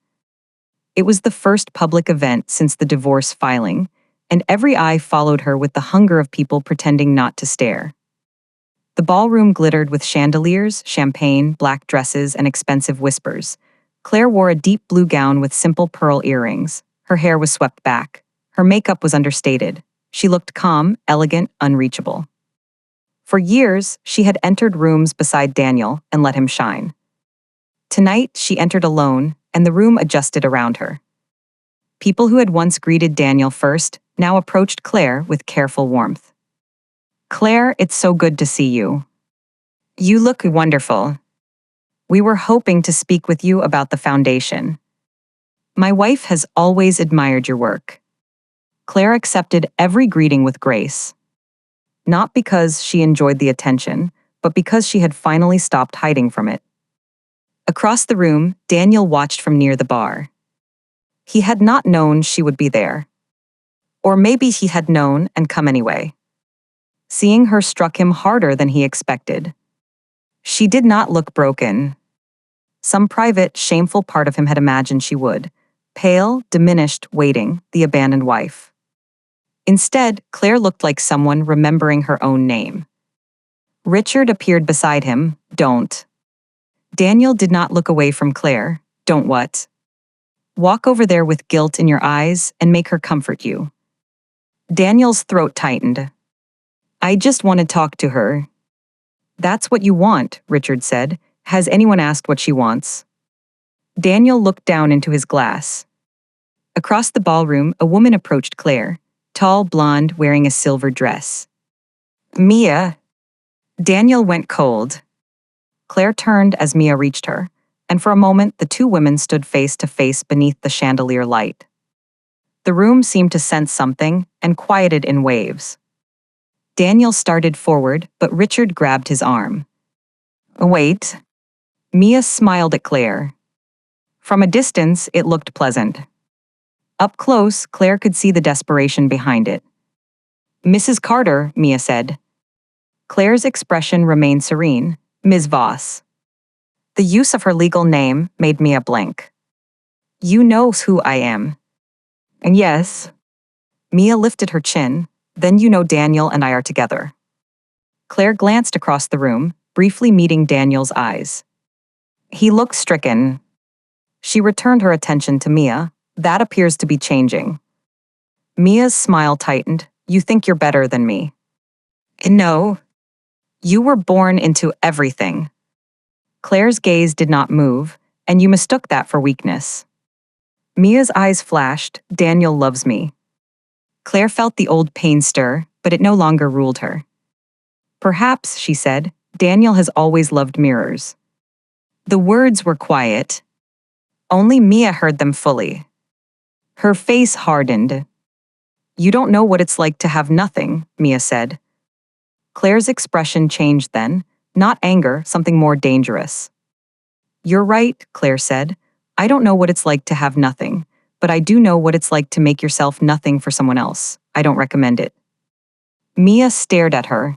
It was the first public event since the divorce filing, and every eye followed her with the hunger of people pretending not to stare. The ballroom glittered with chandeliers, champagne, black dresses, and expensive whispers. Claire wore a deep blue gown with simple pearl earrings. Her hair was swept back. Her makeup was understated. She looked calm, elegant, unreachable. For years, she had entered rooms beside Daniel and let him shine. Tonight, she entered alone, and the room adjusted around her. People who had once greeted Daniel first now approached Claire with careful warmth. Claire, it's so good to see you. You look wonderful. We were hoping to speak with you about the foundation. My wife has always admired your work. Claire accepted every greeting with grace. Not because she enjoyed the attention, but because she had finally stopped hiding from it. Across the room, Daniel watched from near the bar. He had not known she would be there. Or maybe he had known and come anyway. Seeing her struck him harder than he expected. She did not look broken. Some private, shameful part of him had imagined she would. Pale, diminished, waiting, the abandoned wife. Instead, Claire looked like someone remembering her own name. Richard appeared beside him. Don't. Daniel did not look away from Claire. Don't what? Walk over there with guilt in your eyes and make her comfort you. Daniel's throat tightened. I just want to talk to her. That's what you want, Richard said. Has anyone asked what she wants? Daniel looked down into his glass. Across the ballroom, a woman approached Claire, tall, blonde, wearing a silver dress. Mia. Daniel went cold. Claire turned as Mia reached her, and for a moment the two women stood face to face beneath the chandelier light. The room seemed to sense something and quieted in waves. Daniel started forward, but Richard grabbed his arm. Wait. Mia smiled at Claire. From a distance, it looked pleasant. Up close, Claire could see the desperation behind it. Mrs. Carter, Mia said. Claire's expression remained serene. Ms. Voss. The use of her legal name made Mia blink. You know who I am. And yes. Mia lifted her chin. Then you know Daniel and I are together. Claire glanced across the room, briefly meeting Daniel's eyes. He looked stricken. She returned her attention to Mia. That appears to be changing. Mia's smile tightened. You think you're better than me. No. You were born into everything. Claire's gaze did not move, and you mistook that for weakness. Mia's eyes flashed. Daniel loves me. Claire felt the old pain stir, but it no longer ruled her. Perhaps, she said, Daniel has always loved mirrors. The words were quiet. Only Mia heard them fully. Her face hardened. You don't know what it's like to have nothing, Mia said. Claire's expression changed then, not anger, something more dangerous. You're right, Claire said. I don't know what it's like to have nothing, but I do know what it's like to make yourself nothing for someone else. I don't recommend it. Mia stared at her.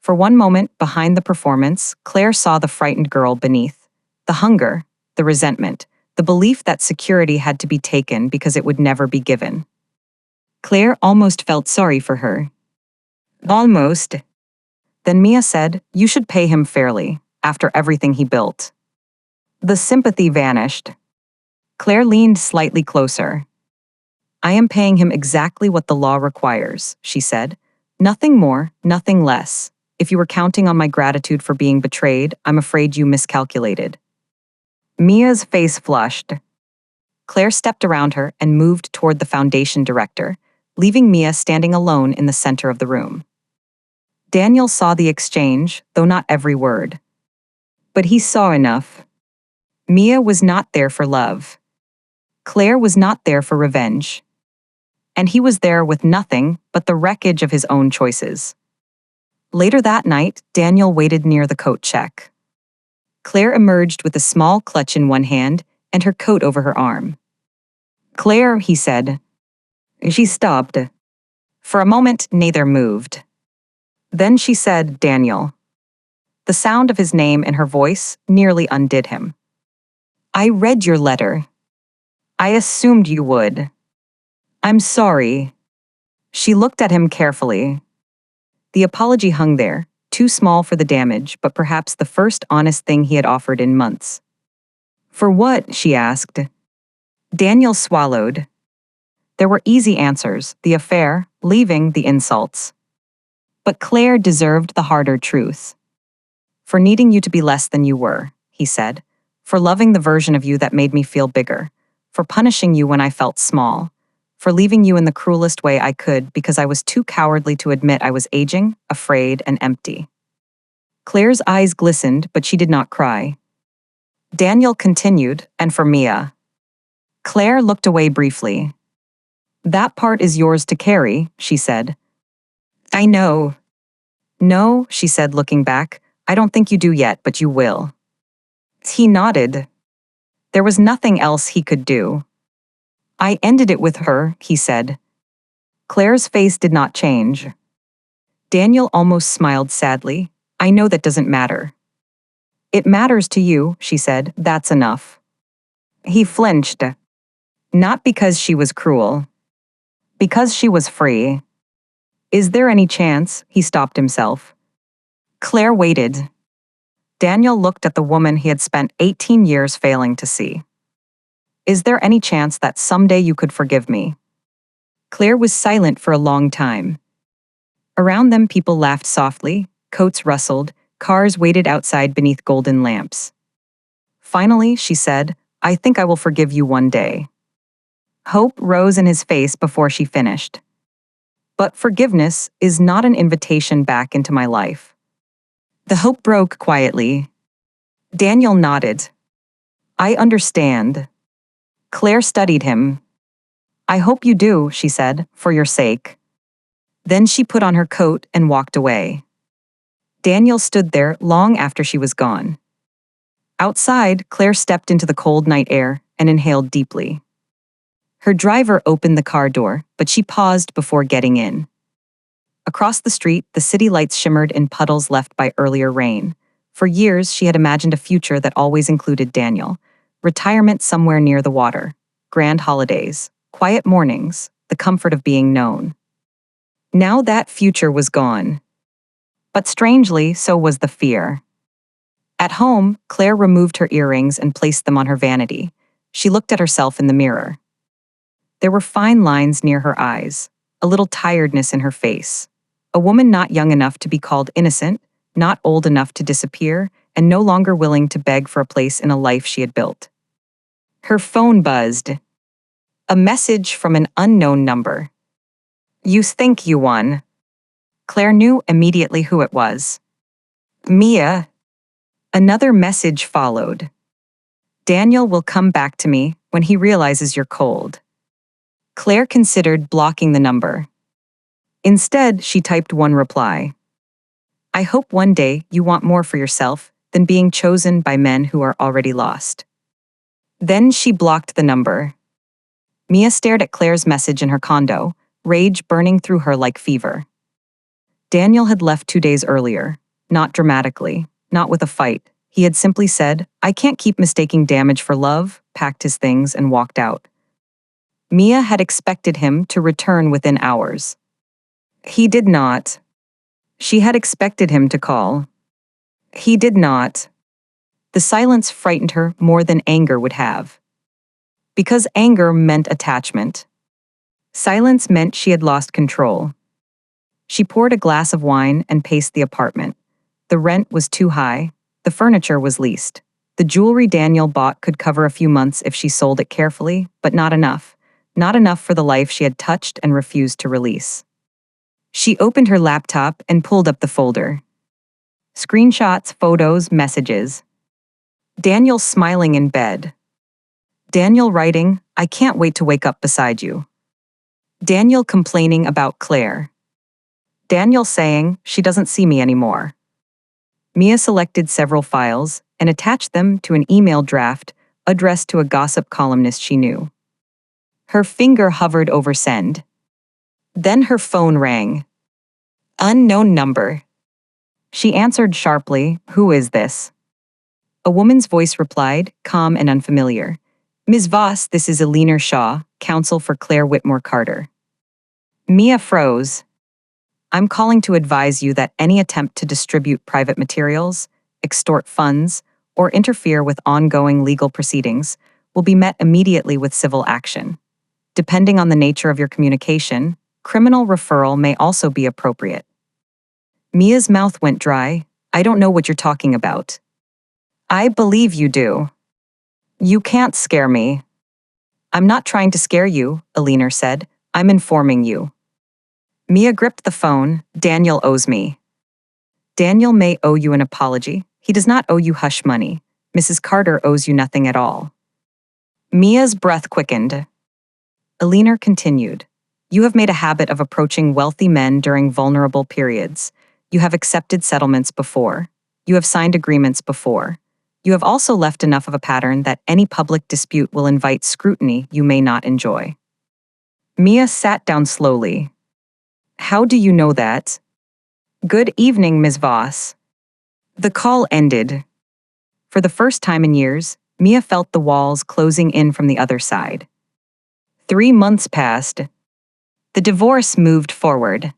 For one moment, behind the performance, Claire saw the frightened girl beneath. The hunger, the resentment, the belief that security had to be taken because it would never be given. Claire almost felt sorry for her. Almost. Then Mia said, you should pay him fairly, after everything he built. The sympathy vanished. Claire leaned slightly closer. I am paying him exactly what the law requires, she said. Nothing more, nothing less. If you were counting on my gratitude for being betrayed, I'm afraid you miscalculated. Mia's face flushed. Claire stepped around her and moved toward the foundation director, leaving Mia standing alone in the center of the room. Daniel saw the exchange, though not every word. But he saw enough. Mia was not there for love. Claire was not there for revenge. And he was there with nothing but the wreckage of his own choices. Later that night, Daniel waited near the coat check. Claire emerged with a small clutch in one hand and her coat over her arm. Claire, he said. She stopped. For a moment, neither moved. Then she said, Daniel. The sound of his name in her voice nearly undid him. I read your letter. I assumed you would. I'm sorry. She looked at him carefully. The apology hung there, too small for the damage, but perhaps the first honest thing he had offered in months. For what? She asked. Daniel swallowed. There were easy answers, the affair, leaving, the insults. But Claire deserved the harder truth. For needing you to be less than you were, he said. For loving the version of you that made me feel bigger. For punishing you when I felt small. For leaving you in the cruelest way I could because I was too cowardly to admit I was aging, afraid, and empty. Claire's eyes glistened, but she did not cry. Daniel continued, and for Mia. Claire looked away briefly. That part is yours to carry, she said. I know. No, she said, looking back. I don't think you do yet, but you will. He nodded. There was nothing else he could do. I ended it with her, he said. Claire's face did not change. Daniel almost smiled sadly. I know that doesn't matter. It matters to you, she said. That's enough. He flinched. Not because she was cruel. Because she was free. Is there any chance? He stopped himself. Claire waited. Daniel looked at the woman he had spent 18 years failing to see. Is there any chance that someday you could forgive me? Claire was silent for a long time. Around them, people laughed softly, coats rustled, cars waited outside beneath golden lamps. Finally, she said, I think I will forgive you one day. Hope rose in his face before she finished. But forgiveness is not an invitation back into my life. The hope broke quietly. Daniel nodded. I understand. Claire studied him. I hope you do, she said, for your sake. Then she put on her coat and walked away. Daniel stood there long after she was gone. Outside, Claire stepped into the cold night air and inhaled deeply. Her driver opened the car door, but she paused before getting in. Across the street, the city lights shimmered in puddles left by earlier rain. For years, she had imagined a future that always included Daniel. Retirement somewhere near the water, grand holidays, quiet mornings, the comfort of being known. Now that future was gone. But strangely, so was the fear. At home, Claire removed her earrings and placed them on her vanity. She looked at herself in the mirror. There were fine lines near her eyes, a little tiredness in her face. A woman not young enough to be called innocent, not old enough to disappear, and no longer willing to beg for a place in a life she had built. Her phone buzzed. A message from an unknown number. You think you won. Claire knew immediately who it was. Mia. Another message followed. Daniel will come back to me when he realizes you're cold. Claire considered blocking the number. Instead, she typed one reply. I hope one day you want more for yourself than being chosen by men who are already lost. Then she blocked the number. Mia stared at Claire's message in her condo, rage burning through her like fever. Daniel had left 2 days earlier, not dramatically, not with a fight. He had simply said, I can't keep mistaking damage for love, packed his things, and walked out. Mia had expected him to return within hours. He did not. She had expected him to call. He did not. The silence frightened her more than anger would have. Because anger meant attachment. Silence meant she had lost control. She poured a glass of wine and paced the apartment. The rent was too high. The furniture was leased. The jewelry Daniel bought could cover a few months if she sold it carefully, but not enough. Not enough for the life she had touched and refused to release. She opened her laptop and pulled up the folder. Screenshots, photos, messages. Daniel smiling in bed. Daniel writing, I can't wait to wake up beside you. Daniel complaining about Claire. Daniel saying, she doesn't see me anymore. Mia selected several files and attached them to an email draft addressed to a gossip columnist she knew. Her finger hovered over send. Then her phone rang. Unknown number. She answered sharply, who is this? A woman's voice replied, calm and unfamiliar. Ms. Voss, this is Eleanor Shaw, counsel for Claire Whitmore Carter. Mia froze. I'm calling to advise you that any attempt to distribute private materials, extort funds, or interfere with ongoing legal proceedings will be met immediately with civil action. Depending on the nature of your communication, criminal referral may also be appropriate. Mia's mouth went dry. I don't know what you're talking about. I believe you do. You can't scare me. I'm not trying to scare you, Eleanor said. I'm informing you. Mia gripped the phone. Daniel owes me. Daniel may owe you an apology. He does not owe you hush money. Mrs. Carter owes you nothing at all. Mia's breath quickened. Eleanor continued. You have made a habit of approaching wealthy men during vulnerable periods. You have accepted settlements before. You have signed agreements before. You have also left enough of a pattern that any public dispute will invite scrutiny you may not enjoy. Mia sat down slowly. How do you know that? Good evening, Ms. Voss. The call ended. For the first time in years, Mia felt the walls closing in from the other side. 3 months passed. The divorce moved forward.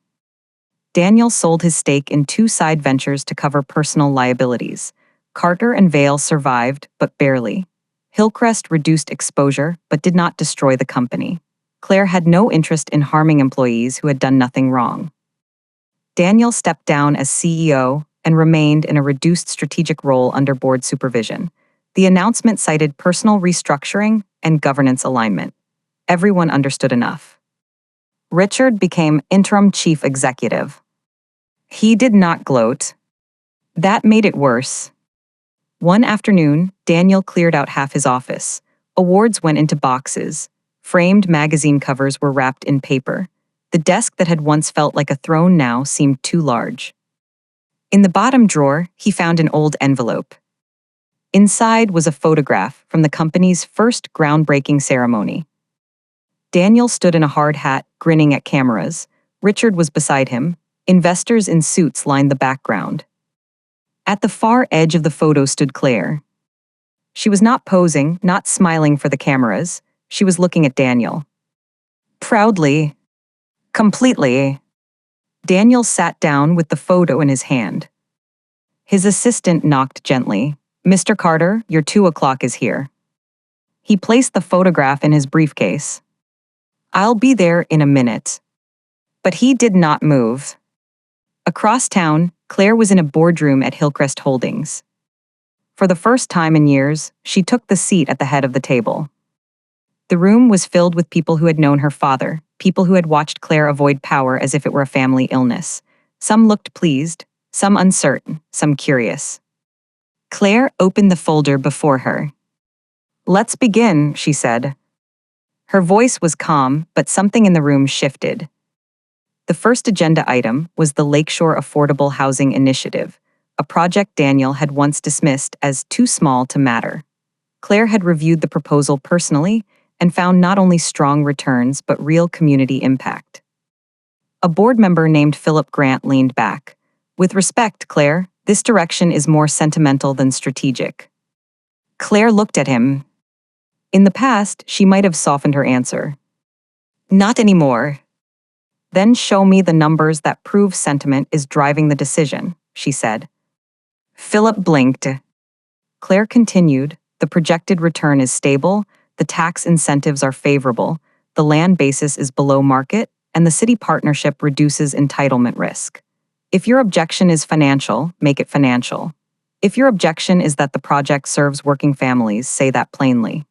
Daniel sold his stake in 2 side ventures to cover personal liabilities. Carter and Vale survived, but barely. Hillcrest reduced exposure, but did not destroy the company. Claire had no interest in harming employees who had done nothing wrong. Daniel stepped down as CEO and remained in a reduced strategic role under board supervision. The announcement cited personal restructuring and governance alignment. Everyone understood enough. Richard became interim chief executive. He did not gloat. That made it worse. One afternoon, Daniel cleared out half his office. Awards went into boxes. Framed magazine covers were wrapped in paper. The desk that had once felt like a throne now seemed too large. In the bottom drawer, he found an old envelope. Inside was a photograph from the company's first groundbreaking ceremony. Daniel stood in a hard hat, grinning at cameras. Richard was beside him. Investors in suits lined the background. At the far edge of the photo stood Claire. She was not posing, not smiling for the cameras. She was looking at Daniel. Proudly. Completely. Daniel sat down with the photo in his hand. His assistant knocked gently. Mr. Carter, your 2 o'clock is here. He placed the photograph in his briefcase. I'll be there in a minute. But he did not move. Across town, Claire was in a boardroom at Hillcrest Holdings. For the first time in years, she took the seat at the head of the table. The room was filled with people who had known her father, people who had watched Claire avoid power as if it were a family illness. Some looked pleased, some uncertain, some curious. Claire opened the folder before her. Let's begin, she said. Her voice was calm, but something in the room shifted. The first agenda item was the Lakeshore Affordable Housing Initiative, a project Daniel had once dismissed as too small to matter. Claire had reviewed the proposal personally and found not only strong returns but real community impact. A board member named Philip Grant leaned back. With respect, Claire, this direction is more sentimental than strategic. Claire looked at him. In the past, she might have softened her answer. Not anymore. Then show me the numbers that prove sentiment is driving the decision, she said. Philip blinked. Claire continued, the projected return is stable, the tax incentives are favorable, the land basis is below market, and the city partnership reduces entitlement risk. If your objection is financial, make it financial. If your objection is that the project serves working families, say that plainly.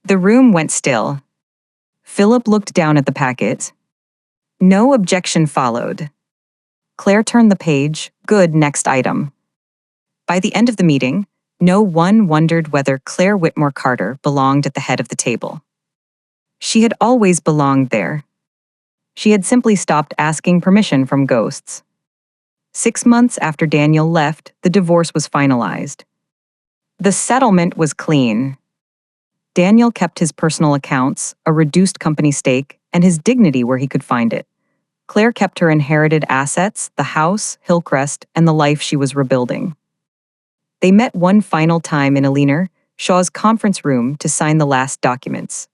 The room went still. Philip looked down at the packet. No objection followed. Claire turned the page. Good, next item. By the end of the meeting, no one wondered whether Claire Whitmore Carter belonged at the head of the table. She had always belonged there. She had simply stopped asking permission from ghosts. 6 months after Daniel left, the divorce was finalized. The settlement was clean. Daniel kept his personal accounts, a reduced company stake, and his dignity where he could find it. Claire kept her inherited assets, the house, Hillcrest, and the life she was rebuilding. They met one final time in Aliner, Shaw's conference room, to sign the last documents.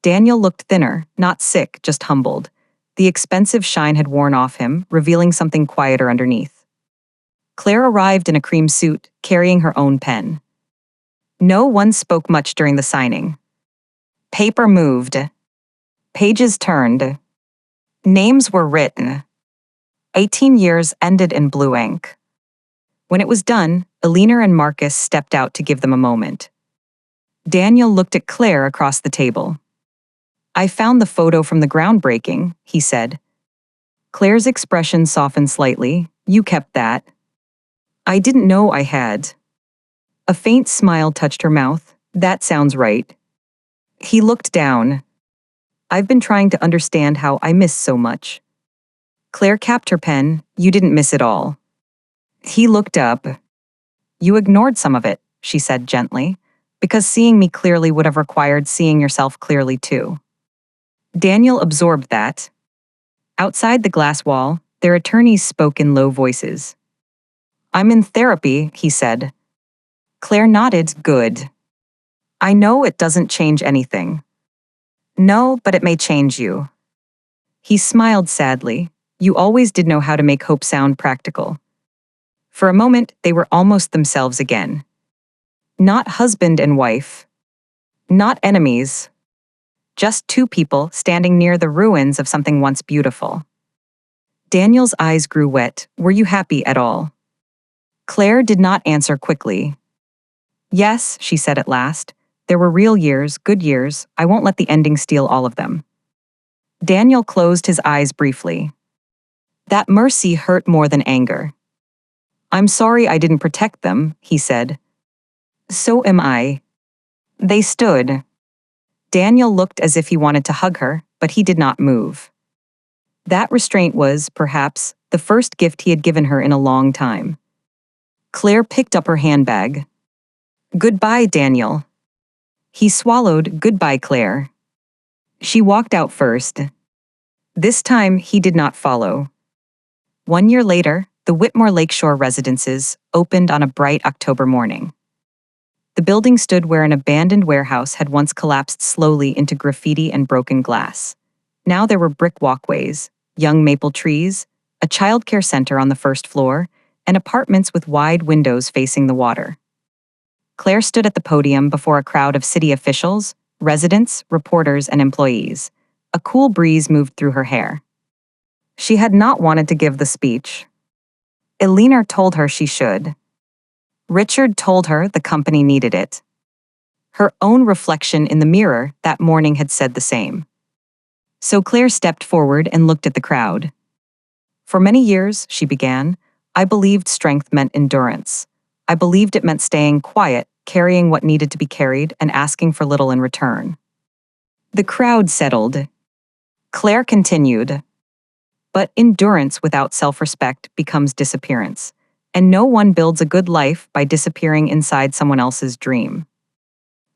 Daniel looked thinner, not sick, just humbled. The expensive shine had worn off him, revealing something quieter underneath. Claire arrived in a cream suit, carrying her own pen. No one spoke much during the signing. Paper moved. Pages turned. Names were written. 18 years ended in blue ink. When it was done, Aliner and Marcus stepped out to give them a moment. Daniel looked at Claire across the table. I found the photo from the groundbreaking, he said. Claire's expression softened slightly. You kept that. I didn't know I had. A faint smile touched her mouth. That sounds right. He looked down. I've been trying to understand how I missed so much. Claire capped her pen. You didn't miss it all. He looked up. You ignored some of it, she said gently, because seeing me clearly would have required seeing yourself clearly too. Daniel absorbed that. Outside the glass wall, their attorneys spoke in low voices. I'm in therapy, he said. Claire nodded. Good. I know it doesn't change anything. No, but it may change you. He smiled sadly. You always did know how to make hope sound practical. For a moment, they were almost themselves again. Not husband and wife. Not enemies. Just two people standing near the ruins of something once beautiful. Daniel's eyes grew wet. Were you happy at all? Claire did not answer quickly. Yes, she said at last. There were real years, good years. I won't let the ending steal all of them. Daniel closed his eyes briefly. That mercy hurt more than anger. I'm sorry I didn't protect them, he said. So am I. They stood. Daniel looked as if he wanted to hug her, but he did not move. That restraint was, perhaps, the first gift he had given her in a long time. Claire picked up her handbag. Goodbye, Daniel. He swallowed. Goodbye, Claire. She walked out first. This time, he did not follow. 1 year later, the Whitmore Lakeshore Residences opened on a bright October morning. The building stood where an abandoned warehouse had once collapsed slowly into graffiti and broken glass. Now there were brick walkways, young maple trees, a childcare center on the first floor, and apartments with wide windows facing the water. Claire stood at the podium before a crowd of city officials, residents, reporters, and employees. A cool breeze moved through her hair. She had not wanted to give the speech. Eleanor told her she should. Richard told her the company needed it. Her own reflection in the mirror that morning had said the same. So Claire stepped forward and looked at the crowd. For many years, she began, I believed strength meant endurance. I believed it meant staying quiet, carrying what needed to be carried, and asking for little in return. The crowd settled. Claire continued. But endurance without self-respect becomes disappearance, and no one builds a good life by disappearing inside someone else's dream.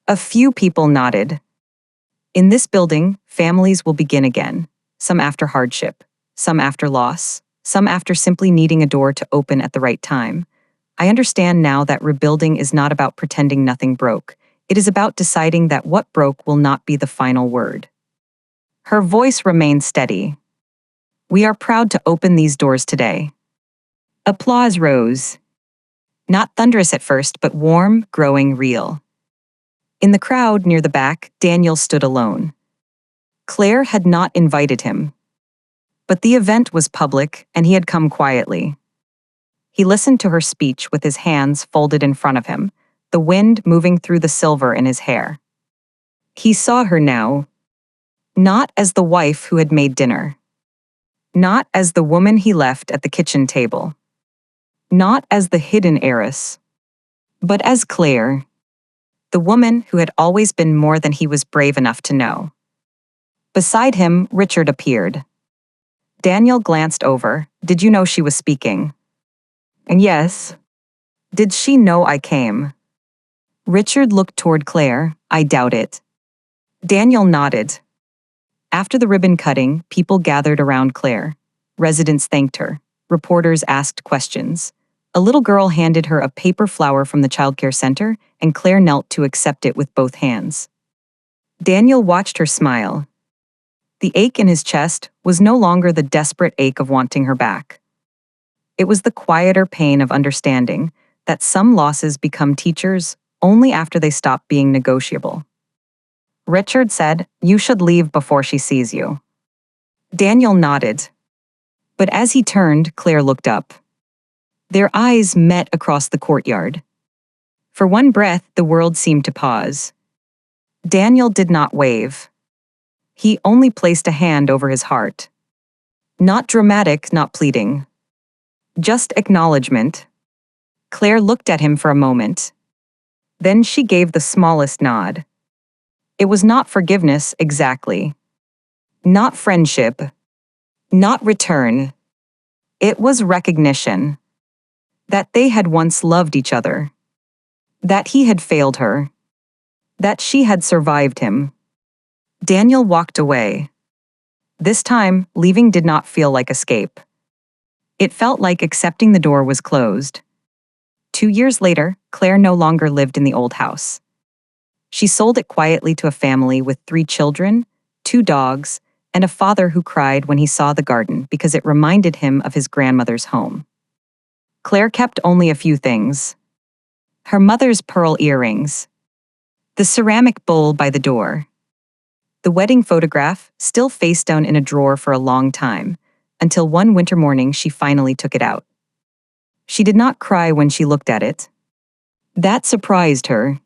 A few people nodded. In this building, families will begin again, some after hardship, some after loss, some after simply needing a door to open at the right time. I understand now that rebuilding is not about pretending nothing broke. It is about deciding that what broke will not be the final word. Her voice remained steady. We are proud to open these doors today. Applause rose. Not thunderous at first, but warm, growing, real. In the crowd near the back, Daniel stood alone. Claire had not invited him. But the event was public, and he had come quietly. He listened to her speech with his hands folded in front of him, the wind moving through the silver in his hair. He saw her now, not as the wife who had made dinner, not as the woman he left at the kitchen table, not as the hidden heiress, but as Claire, the woman who had always been more than he was brave enough to know. Beside him, Richard appeared. Daniel glanced over. Did you know she was speaking? And yes. Did she know I came? Richard looked toward Claire. I doubt it. Daniel nodded. After the ribbon cutting, people gathered around Claire. Residents thanked her. Reporters asked questions. A little girl handed her a paper flower from the childcare center, and Claire knelt to accept it with both hands. Daniel watched her smile. The ache in his chest was no longer the desperate ache of wanting her back. It was the quieter pain of understanding that some losses become teachers only after they stop being negotiable. Richard said, "You should leave before she sees you." Daniel nodded. But as he turned, Claire looked up. Their eyes met across the courtyard. For one breath, the world seemed to pause. Daniel did not wave. He only placed a hand over his heart. Not dramatic, not pleading. Just acknowledgement. Claire looked at him for a moment. Then she gave the smallest nod. It was not forgiveness exactly. Not friendship. Not return. It was recognition. That they had once loved each other. That he had failed her. That she had survived him. Daniel walked away. This time, leaving did not feel like escape. It felt like accepting the door was closed. 2 years later, Claire no longer lived in the old house. She sold it quietly to a family with 3 children, 2 dogs, and a father who cried when he saw the garden because it reminded him of his grandmother's home. Claire kept only a few things. Her mother's pearl earrings. The ceramic bowl by the door. The wedding photograph, still face down in a drawer for a long time, until one winter morning she finally took it out. She did not cry when she looked at it. That surprised her.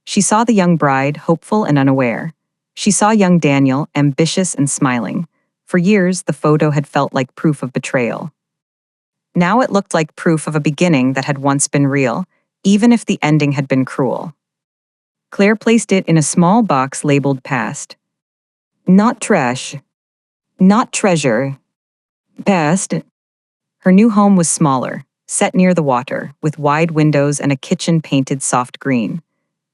She saw the young bride, hopeful and unaware. She saw young Daniel, ambitious and smiling. For years, the photo had felt like proof of betrayal. Now it looked like proof of a beginning that had once been real, even if the ending had been cruel. Claire placed it in a small box labeled past. Not trash. Not treasure. Past. Her new home was smaller, set near the water, with wide windows and a kitchen painted soft green.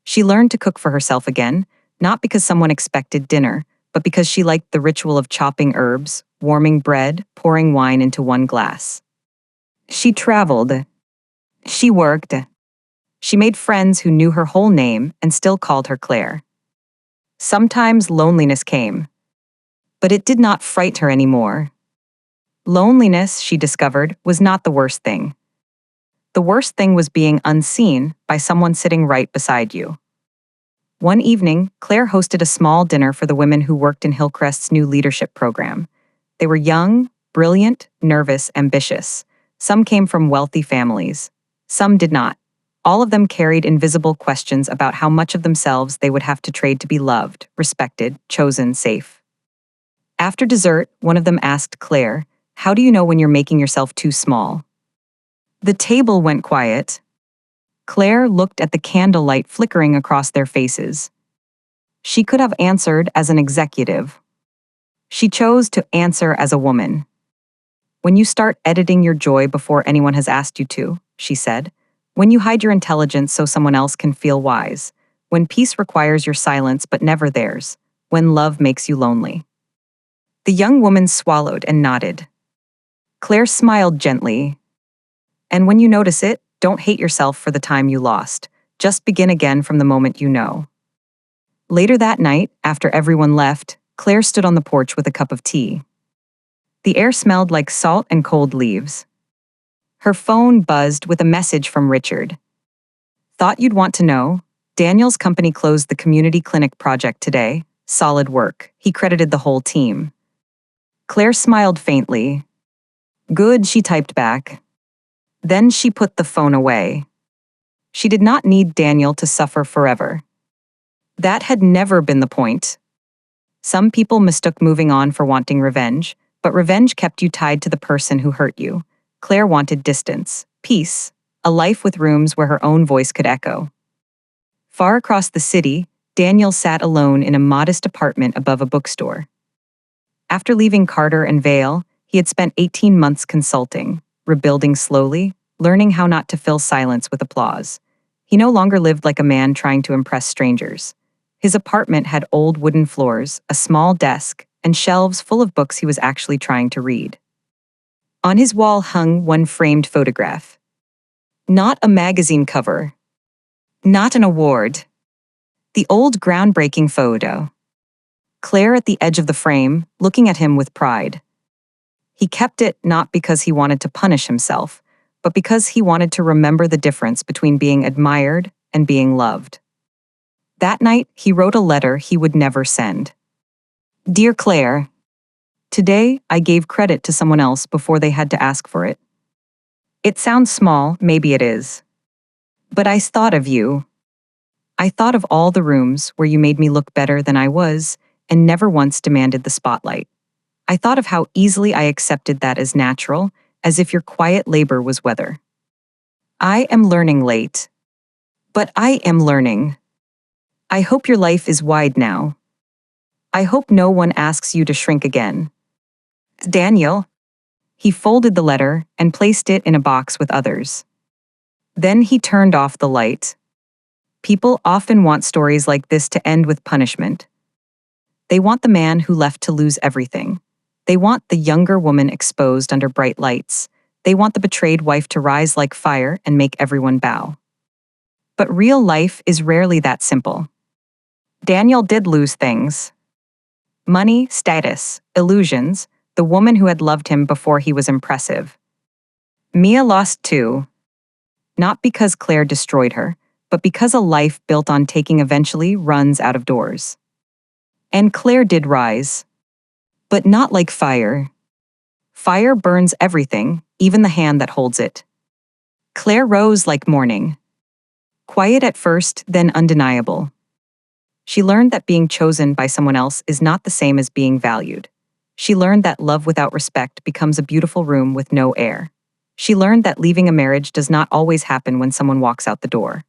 She learned to cook for herself again, not because someone expected dinner, but because she liked the ritual of chopping herbs, warming bread, pouring wine into one glass. She traveled. She worked. She made friends who knew her whole name and still called her Claire. Sometimes loneliness came, but it did not fright her anymore. Loneliness, she discovered, was not the worst thing. The worst thing was being unseen by someone sitting right beside you. One evening, Claire hosted a small dinner for the women who worked in Hillcrest's new leadership program. They were young, brilliant, nervous, ambitious. Some came from wealthy families. Some did not. All of them carried invisible questions about how much of themselves they would have to trade to be loved, respected, chosen, safe. After dessert, one of them asked Claire, "How do you know when you're making yourself too small?" The table went quiet. Claire looked at the candlelight flickering across their faces. She could have answered as an executive. She chose to answer as a woman. "When you start editing your joy before anyone has asked you to," she said. "When you hide your intelligence so someone else can feel wise. When peace requires your silence but never theirs. When love makes you lonely." The young woman swallowed and nodded. Claire smiled gently. "And when you notice it, don't hate yourself for the time you lost. Just begin again from the moment you know." Later that night, after everyone left, Claire stood on the porch with a cup of tea. The air smelled like salt and cold leaves. Her phone buzzed with a message from Richard. "Thought you'd want to know. Daniel's company closed the community clinic project today. Solid work." He credited the whole team. Claire smiled faintly. "Good," she typed back. Then she put the phone away. She did not need Daniel to suffer forever. That had never been the point. Some people mistook moving on for wanting revenge, but revenge kept you tied to the person who hurt you. Claire wanted distance, peace, a life with rooms where her own voice could echo. Far across the city, Daniel sat alone in a modest apartment above a bookstore. After leaving Carter and Vale, he had spent 18 months consulting, rebuilding slowly, learning how not to fill silence with applause. He no longer lived like a man trying to impress strangers. His apartment had old wooden floors, a small desk, and shelves full of books he was actually trying to read. On his wall hung one framed photograph. Not a magazine cover. Not an award. The old groundbreaking photo. Claire at the edge of the frame, looking at him with pride. He kept it not because he wanted to punish himself, but because he wanted to remember the difference between being admired and being loved. That night, he wrote a letter he would never send. "Dear Claire, today I gave credit to someone else before they had to ask for it. It sounds small, maybe it is. But I thought of you. I thought of all the rooms where you made me look better than I was and never once demanded the spotlight. I thought of how easily I accepted that as natural, as if your quiet labor was weather. I am learning late. But I am learning. I hope your life is wide now. I hope no one asks you to shrink again. Daniel. He folded the letter and placed it in a box with others. Then he turned off the light. People often want stories like this to end with punishment. They want the man who left to lose everything. They want the younger woman exposed under bright lights. They want the betrayed wife to rise like fire and make everyone bow. But real life is rarely that simple. Daniel did lose things. Money, status, illusions, the woman who had loved him before he was impressive. Mia lost too. Not because Claire destroyed her, but because a life built on taking eventually runs out of doors. And Claire did rise. But not like fire. Fire burns everything, even the hand that holds it. Claire rose like morning. Quiet at first, then undeniable. She learned that being chosen by someone else is not the same as being valued. She learned that love without respect becomes a beautiful room with no air. She learned that leaving a marriage does not always happen when someone walks out the door.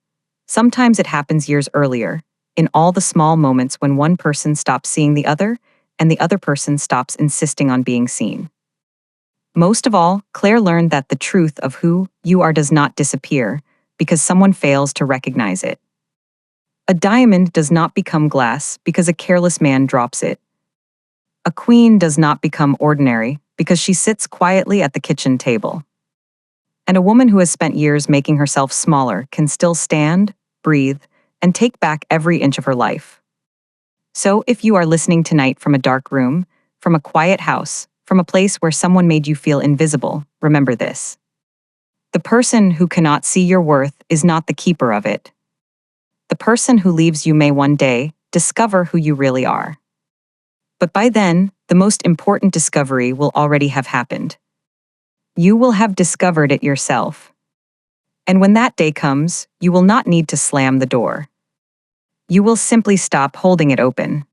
Sometimes it happens years earlier, in all the small moments when one person stops seeing the other and the other person stops insisting on being seen. Most of all, Claire learned that the truth of who you are does not disappear because someone fails to recognize it. A diamond does not become glass because a careless man drops it. A queen does not become ordinary because she sits quietly at the kitchen table. And a woman who has spent years making herself smaller can still stand, breathe, and take back every inch of her life. So if you are listening tonight from a dark room, from a quiet house, from a place where someone made you feel invisible, remember this. The person who cannot see your worth is not the keeper of it. The person who leaves you may one day discover who you really are. But by then, the most important discovery will already have happened. You will have discovered it yourself. And when that day comes, you will not need to slam the door. You will simply stop holding it open.